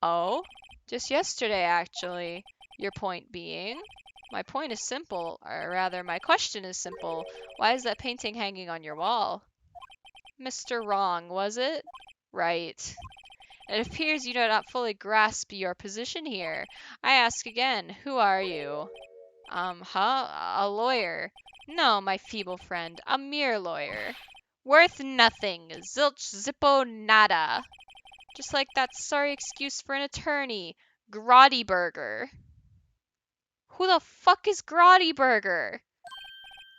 Speaker 1: Oh? Just yesterday, actually. Your point being? My point is simple, or rather, my question is simple. Why is that painting hanging on your wall? Mr. Wrong, was it? Right. It appears you do not fully grasp your position here. I ask again, who are you? A lawyer. No, my feeble friend, a mere lawyer. Worth nothing. Zilch zippo nada. Just like that sorry excuse for an attorney. Grottyburger. Who the fuck is Grottyburger?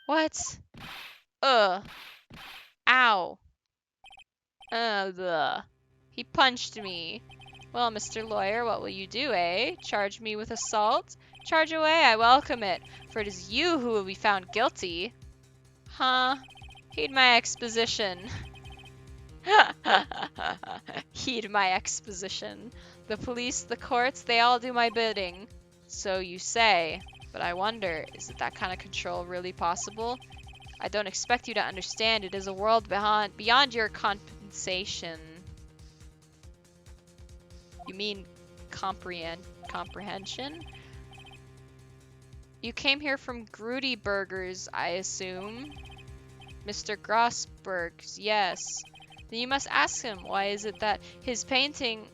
Speaker 1: What? Ugh. Ow. Ugh. He punched me. Well, Mr. Lawyer, what will you do, eh? Charge me with assault? Charge away, I welcome it, for it is you who will be found guilty. Huh? Heed my exposition. Heed my exposition. The police, the courts, they all do my bidding. So you say. But I wonder, is that kind of control really possible? I don't expect you to understand. It is a world beyond your compensation. You mean comprehension? You came here from Grudy Burgers, I assume. Mr. Grossberg's, yes. Then you must ask him, why is it that this painting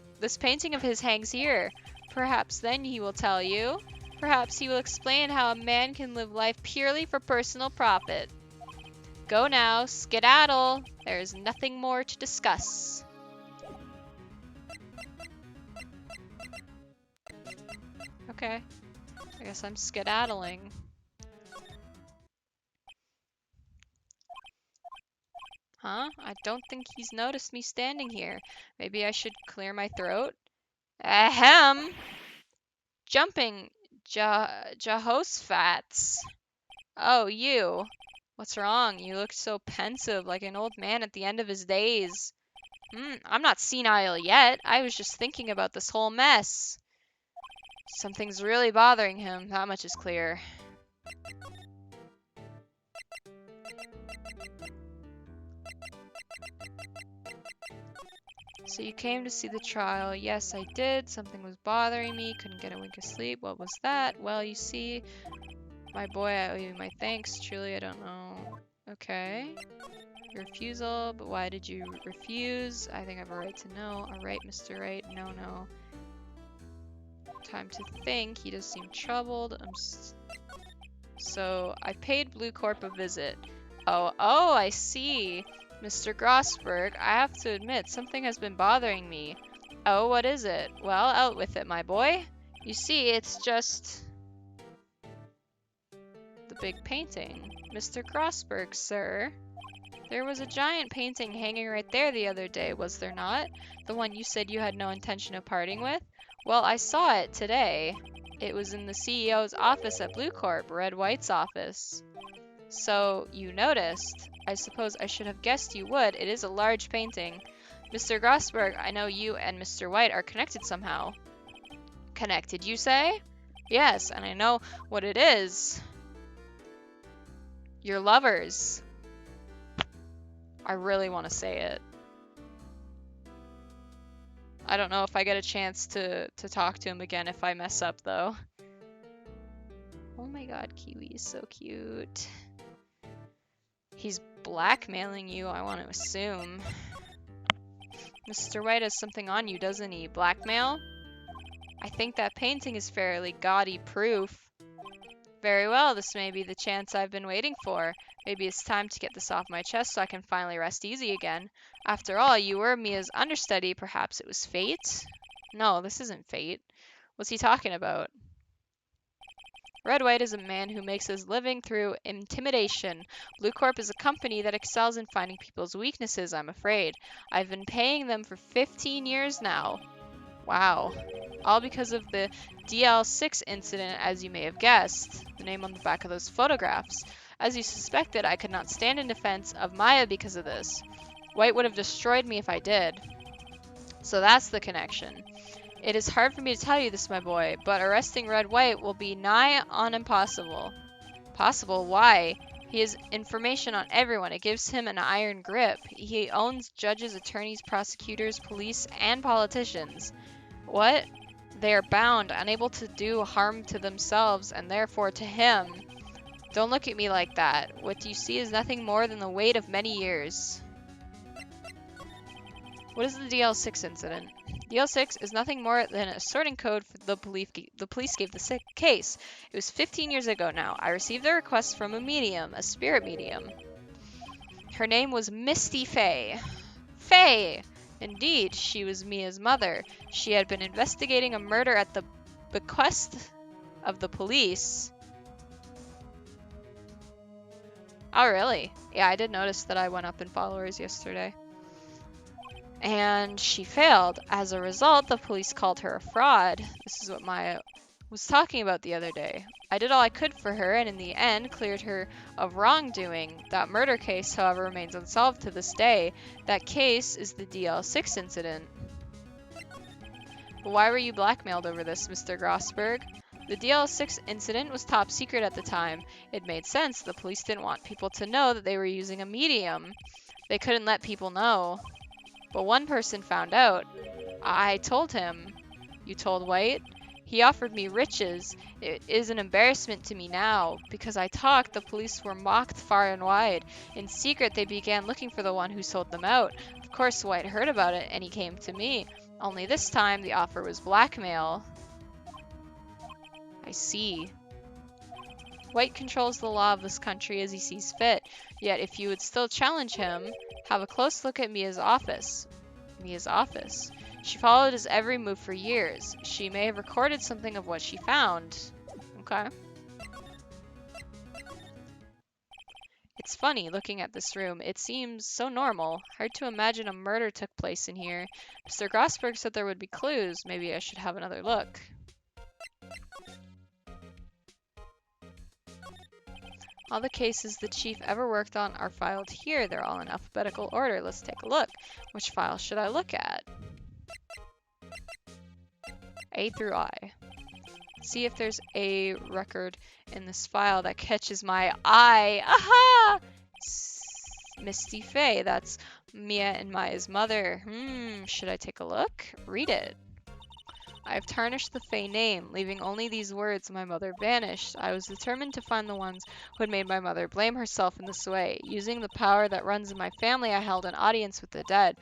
Speaker 1: of his hangs here? Perhaps then he will tell you. Perhaps he will explain how a man can live life purely for personal profit. Go now, skedaddle. There is nothing more to discuss. Okay. I guess I'm skedaddling. Huh? I don't think he's noticed me standing here. Maybe I should clear my throat? Ahem! Jumping Jehoshaphat's. Oh, you. What's wrong? You look so pensive, like an old man at the end of his days. I'm not senile yet. I was just thinking about this whole mess. Something's really bothering him, that much is clear. So you came to see the trial. Yes, I did. Something was bothering me. Couldn't get a wink of sleep. What was that? Well, you see, my boy, I owe you my thanks. Truly, I don't know. Okay. Your refusal, but why did you refuse? I think I have a right to know. All right, Mr. Wright. No. Time to think. He does seem troubled. So I paid Blue Corp a visit. Oh, I see. Mr. Grossberg, I have to admit, something has been bothering me. Oh, what is it? Well, out with it, my boy. You see, it's just the big painting. Mr. Grossberg, sir. There was a giant painting hanging right there the other day, was there not? The one you said you had no intention of parting with? Well, I saw it today. It was in the CEO's office at Blue Corp, Red White's office. So, you noticed. I suppose I should have guessed you would. It is a large painting. Mr. Grossberg, I know you and Mr. White are connected somehow. Connected, you say? Yes, and I know what it is. You're lovers. I really want to say it. I don't know if I get a chance to talk to him again if I mess up, though. Oh my god, Kiwi is so cute. He's blackmailing you, I want to assume. Mr. White has something on you, doesn't he? Blackmail? I think that painting is fairly gaudy proof. Very well, this may be the chance I've been waiting for. Maybe it's time to get this off my chest so I can finally rest easy again. After all, you were Mia's understudy. Perhaps it was fate? No, this isn't fate. What's he talking about? Red White is a man who makes his living through intimidation. Blue Corp is a company that excels in finding people's weaknesses, I'm afraid. I've been paying them for 15 years now. Wow. All because of the Dl6 Incident, as you may have guessed. The name on the back of those photographs. As you suspected, I could not stand in defense of Maya because of this. White would have destroyed me if I did. So that's the connection. It is hard for me to tell you this, my boy, but arresting Red White will be nigh on impossible. Possible? Why? He has information on everyone. It gives him an iron grip. He owns judges, attorneys, prosecutors, police, and politicians. What? They are bound, unable to do harm to themselves, and therefore to him. Don't look at me like that. What you see is nothing more than the weight of many years. What is the Dl6 incident? Dl6 is nothing more than a sorting code for the police gave the case. It was 15 years ago now. I received a request from a medium, a spirit medium. Her name was Misty Fay. Fay! Indeed, she was Mia's mother. She had been investigating a murder at the bequest of the police. Oh, really? Yeah, I did notice that I went up in followers yesterday. And she failed. As a result, the police called her a fraud. This is what Maya was talking about the other day. I did all I could for her, and in the end, cleared her of wrongdoing. That murder case, however, remains unsolved to this day. That case is the Dl6 incident. But why were you blackmailed over this, Mr. Grossberg? The Dl6 incident was top secret at the time. It made sense. The police didn't want people to know that they were using a medium. They couldn't let people know. But one person found out. I told him. You told White? He offered me riches. It is an embarrassment to me now. Because I talked, the police were mocked far and wide. In secret, they began looking for the one who sold them out. Of course, White heard about it, and he came to me. Only this time, the offer was blackmail. I see. White controls the law of this country as he sees fit. Yet, if you would still challenge him, have a close look at Mia's office. Mia's office. She followed his every move for years. She may have recorded something of what she found. Okay. It's funny, looking at this room. It seems so normal. Hard to imagine a murder took place in here. Mr. Grossberg said there would be clues. Maybe I should have another look. All the cases the chief ever worked on are filed here. They're all in alphabetical order. Let's take a look. Which file should I look at? A through I. See if there's a record in this file that catches my eye. Aha! Misty Faye. That's Mia and Maya's mother. Should I take a look? Read it. I have tarnished the Faye name, leaving only these words, my mother vanished. I was determined to find the ones who had made my mother blame herself in this way. Using the power that runs in my family, I held an audience with the dead.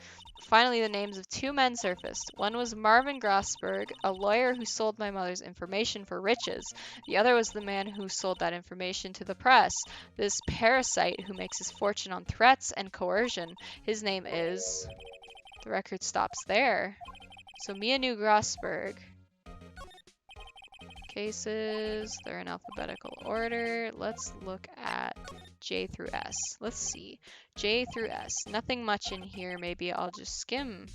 Speaker 1: Finally, the names of two men surfaced. One was Marvin Grossberg, a lawyer who sold my mother's information for riches. The other was the man who sold that information to the press. This parasite who makes his fortune on threats and coercion. His name is... The record stops there. So Mia knew Grossberg. Cases, they're in alphabetical order. Let's look at J through S. Let's see. J through S. Nothing much in here. Maybe I'll just skim.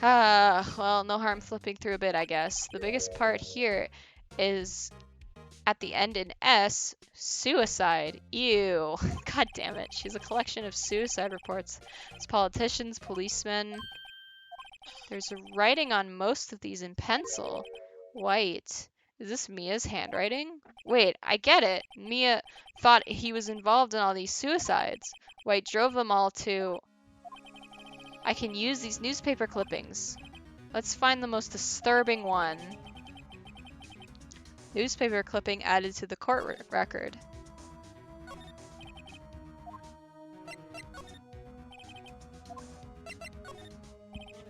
Speaker 1: Well, no harm flipping through a bit, I guess. The biggest part here is at the end in S, suicide. Ew. God damn it. She's a collection of suicide reports. It's politicians, policemen. There's writing on most of these in pencil. White. Is this Mia's handwriting? Wait, I get it. Mia thought he was involved in all these suicides. White drove them all to... I can use these newspaper clippings. Let's find the most disturbing one. Newspaper clipping added to the court record.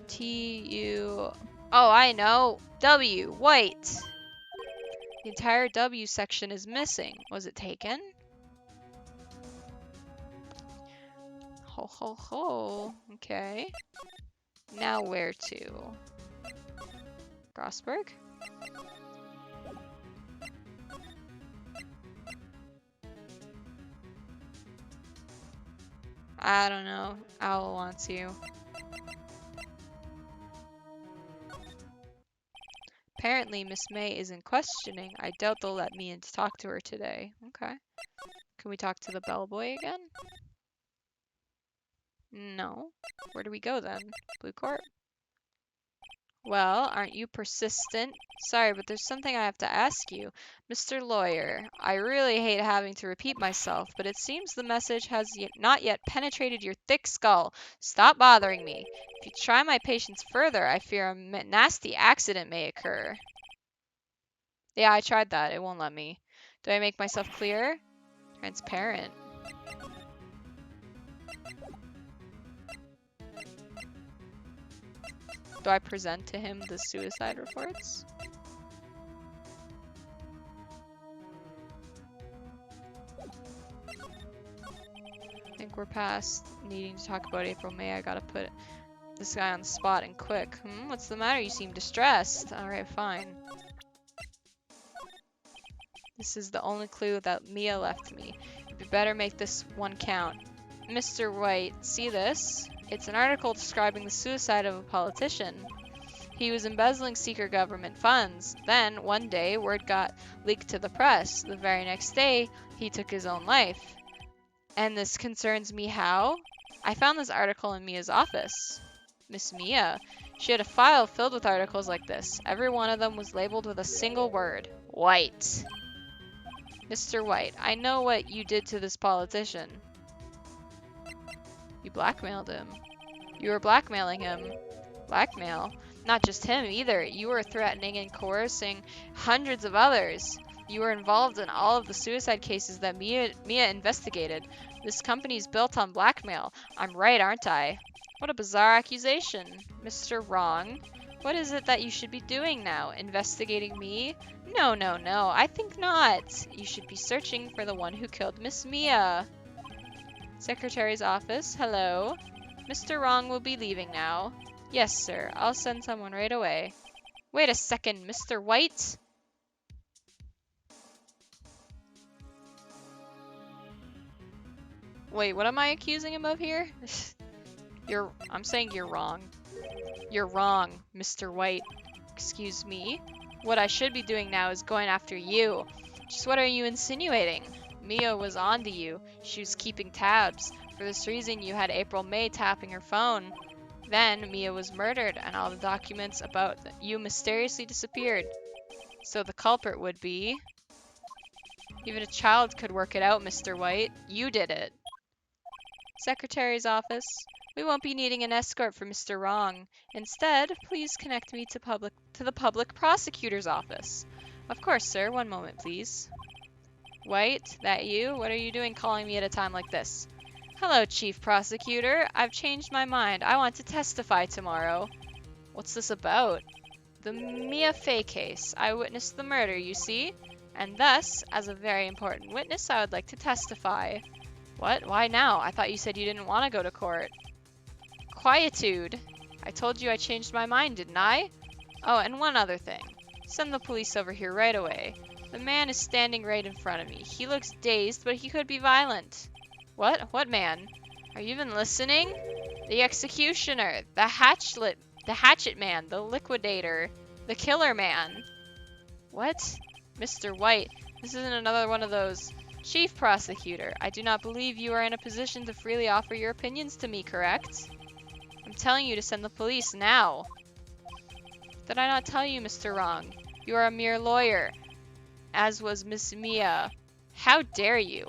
Speaker 1: T-U... Oh, I know. W. White. The entire W section is missing. Was it taken? Ho ho ho. Okay. Now where to? Grossberg? I don't know. Owl wants you. Apparently, Miss May isn't questioning. I doubt they'll let me in to talk to her today. Okay. Can we talk to the bellboy again? No. Where do we go then? Blue Corp? Well, aren't you persistent? Sorry, but there's something I have to ask you. Mr. Lawyer, I really hate having to repeat myself, but it seems the message has not yet penetrated your thick skull. Stop bothering me. If you try my patience further, I fear a nasty accident may occur. Yeah, I tried that. It won't let me. Do I make myself clear? Transparent. Do I present to him the suicide reports? I think we're past needing to talk about April May. I gotta put this guy on the spot and quick. What's the matter? You seem distressed. Alright, fine. This is the only clue that Mia left me. You better make this one count. Mr. White, see this? It's an article describing the suicide of a politician. He was embezzling secret government funds. Then, one day, word got leaked to the press. The very next day, he took his own life. And this concerns me how? I found this article in Mia's office. Miss Mia. She had a file filled with articles like this. Every one of them was labeled with a single word. White. Mr. White, I know what you did to this politician. You blackmailed him. You were blackmailing him. Blackmail? Not just him either. You were threatening and coercing hundreds of others. You were involved in all of the suicide cases that Mia investigated. This company's built on blackmail. I'm right, aren't I? What a bizarre accusation. Mr. Wrong. What is it that you should be doing now? Investigating me? No, no, no. I think not. You should be searching for the one who killed Miss Mia. Secretary's office. Hello. Mr. Wrong will be leaving now. Yes, sir. I'll send someone right away. Wait a second, Mr. White? Wait, what am I accusing him of here? I'm saying you're wrong. You're wrong, Mr. White. Excuse me? What I should be doing now is going after you. Just what are you insinuating? Mia was onto you. She was keeping tabs. For this reason, you had April May tapping her phone. Then, Mia was murdered, and all the documents about you mysteriously disappeared. So the culprit would be... Even a child could work it out, Mr. White. You did it. Secretary's office. We won't be needing an escort for Mr. Wrong. Instead, please connect me to the public prosecutor's office. Of course, sir. One moment, please. White, that you? What are you doing calling me at a time like this? Hello, Chief Prosecutor. I've changed my mind. I want to testify tomorrow. What's this about? The Mia Fey case. I witnessed the murder, you see? And thus, as a very important witness, I would like to testify. What? Why now? I thought you said you didn't want to go to court. Quietude. I told you I changed my mind, didn't I? Oh, and one other thing. Send the police over here right away. The man is standing right in front of me. He looks dazed, but he could be violent. What? What man? Are you even listening? The executioner. The hatchet man. The liquidator. The killer man. What? Mr. White, this isn't another one of those... Chief Prosecutor, I do not believe you are in a position to freely offer your opinions to me, correct? I'm telling you to send the police now. Did I not tell you, Mr. Wrong? You are a mere lawyer, as was Miss Mia. How dare you?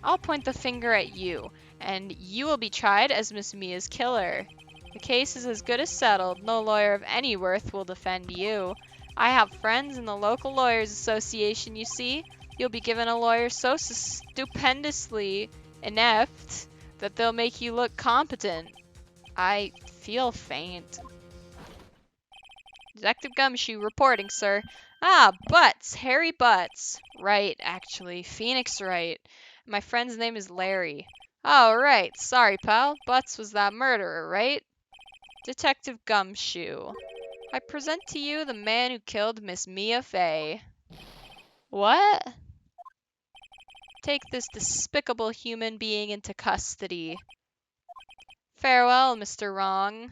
Speaker 1: I'll point the finger at you, and you will be tried as Miss Mia's killer. The case is as good as settled. No lawyer of any worth will defend you. I have friends in the local lawyers association, you see. You'll be given a lawyer so stupendously inept that they'll make you look competent. I feel faint. Detective Gumshoe reporting, sir. Ah, Butts. Harry Butts. Right, actually. Phoenix Wright. My friend's name is Larry. Oh, right. Sorry, pal. Butts was that murderer, right? Detective Gumshoe. I present to you the man who killed Miss Mia Fey. What? Take this despicable human being into custody. Farewell, Mr. Wrong.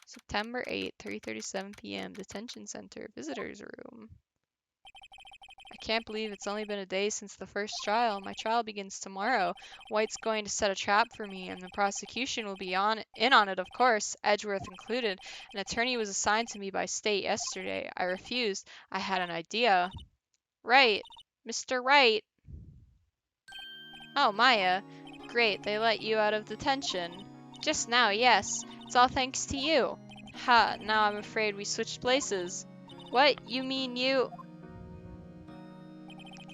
Speaker 1: September 8th, 3:37 p.m. Detention Center, Visitors Room. I can't believe it's only been a day since the first trial. My trial begins tomorrow. White's going to set a trap for me, and the prosecution will be in on it, of course, Edgeworth included. An attorney was assigned to me by state yesterday. I refused. I had an idea. Right. Mr. Wright. Oh, Maya. Great, they let you out of detention. Just now, yes. It's all thanks to you. Ha, now I'm afraid we switched places. What? You mean you...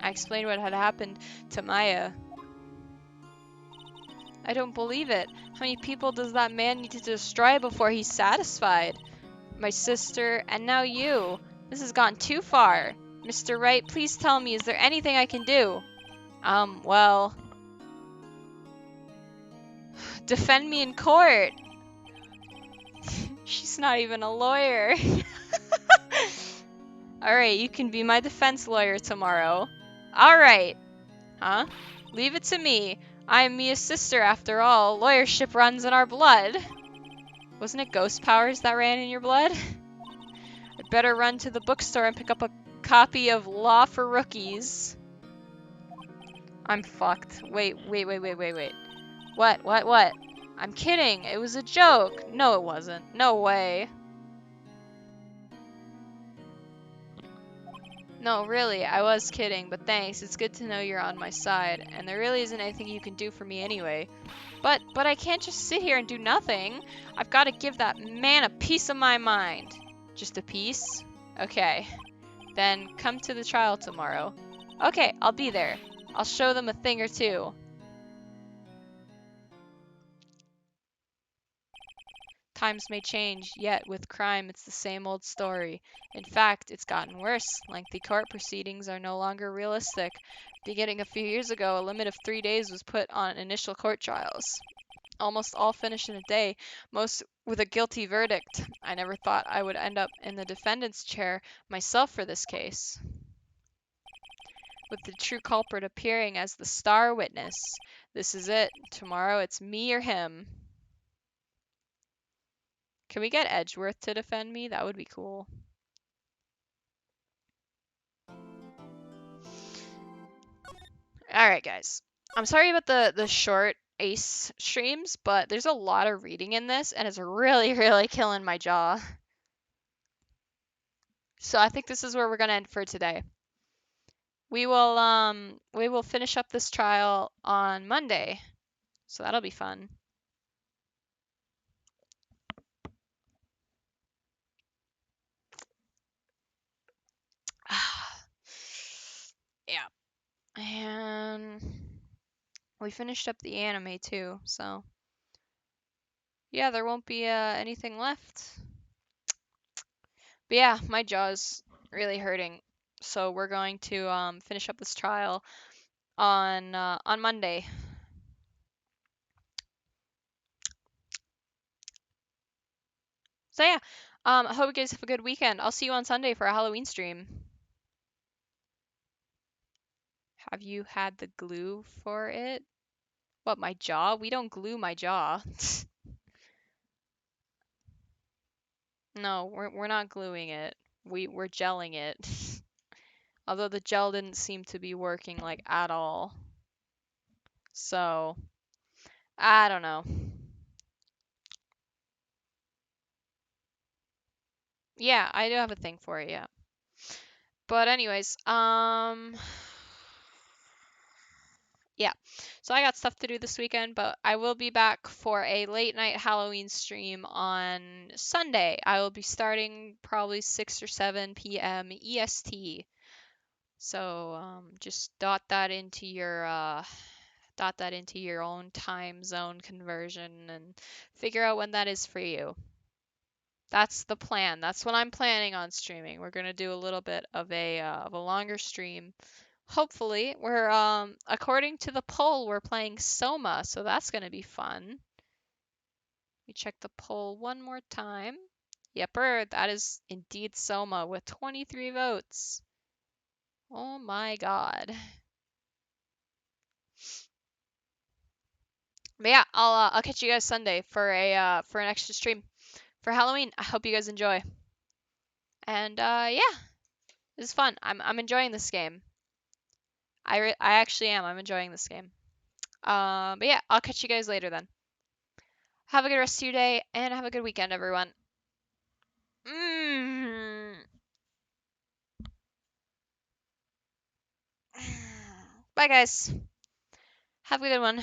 Speaker 1: I explained what had happened to Maya. I don't believe it. How many people does that man need to destroy before he's satisfied? My sister, and now you. This has gone too far. Mr. Wright, please tell me, is there anything I can do? Well... Defend me in court. She's not even a lawyer. Alright, you can be my defense lawyer tomorrow. Alright. Huh? Leave it to me. I am Mia's sister after all. Lawyership runs in our blood. Wasn't it ghost powers that ran in your blood? I'd better run to the bookstore and pick up a copy of Law for Rookies. I'm fucked. Wait. What? I'm kidding. It was a joke. No, it wasn't. No way. No, really, I was kidding, but thanks. It's good to know you're on my side, and there really isn't anything you can do for me anyway. But I can't just sit here and do nothing. I've got to give that man a piece of my mind. Just a piece? Okay. Then come to the trial tomorrow. Okay, I'll be there. I'll show them a thing or two. Times may change, yet with crime it's the same old story. In fact, it's gotten worse. Lengthy court proceedings are no longer realistic. Beginning a few years ago, a limit of 3 days was put on initial court trials. Almost all finished in a day, most with a guilty verdict. I never thought I would end up in the defendant's chair myself for this case, with the true culprit appearing as the star witness. This is it. Tomorrow it's me or him. Can we get Edgeworth to defend me? That would be cool. Alright, guys. I'm sorry about the short Ace streams, but there's a lot of reading in this, and it's really, really killing my jaw. So I think this is where we're gonna end for today. We will finish up this trial on Monday. So that'll be fun. Yeah. And we finished up the anime too, so yeah, there won't be anything left. But yeah, my jaw's really hurting. So we're going to finish up this trial on Monday. So yeah, I hope you guys have a good weekend. I'll see you on Sunday for a Halloween stream. Have you had the glue for it? What, my jaw? We don't glue my jaw. No, we're not gluing it. We're gelling it. Although the gel didn't seem to be working like at all. So, I don't know. Yeah, I do have a thing for it, yeah. But anyways, yeah. So I got stuff to do this weekend, but I will be back for a late night Halloween stream on Sunday. I will be starting probably 6 or 7 p.m. EST. So just dot that into your own time zone conversion and figure out when that is for you. That's the plan. That's what I'm planning on streaming. We're gonna do a little bit of a longer stream. Hopefully, we're according to the poll, we're playing Soma, so that's gonna be fun. We check the poll one more time. Yepper, that is indeed Soma with 23 votes. Oh my god. But yeah, I'll catch you guys Sunday for an extra stream for Halloween. I hope you guys enjoy. And yeah, this is fun. I'm enjoying this game. I actually am. I'm enjoying this game. But yeah, I'll catch you guys later then. Have a good rest of your day and have a good weekend, everyone. Bye, guys. Have a good one.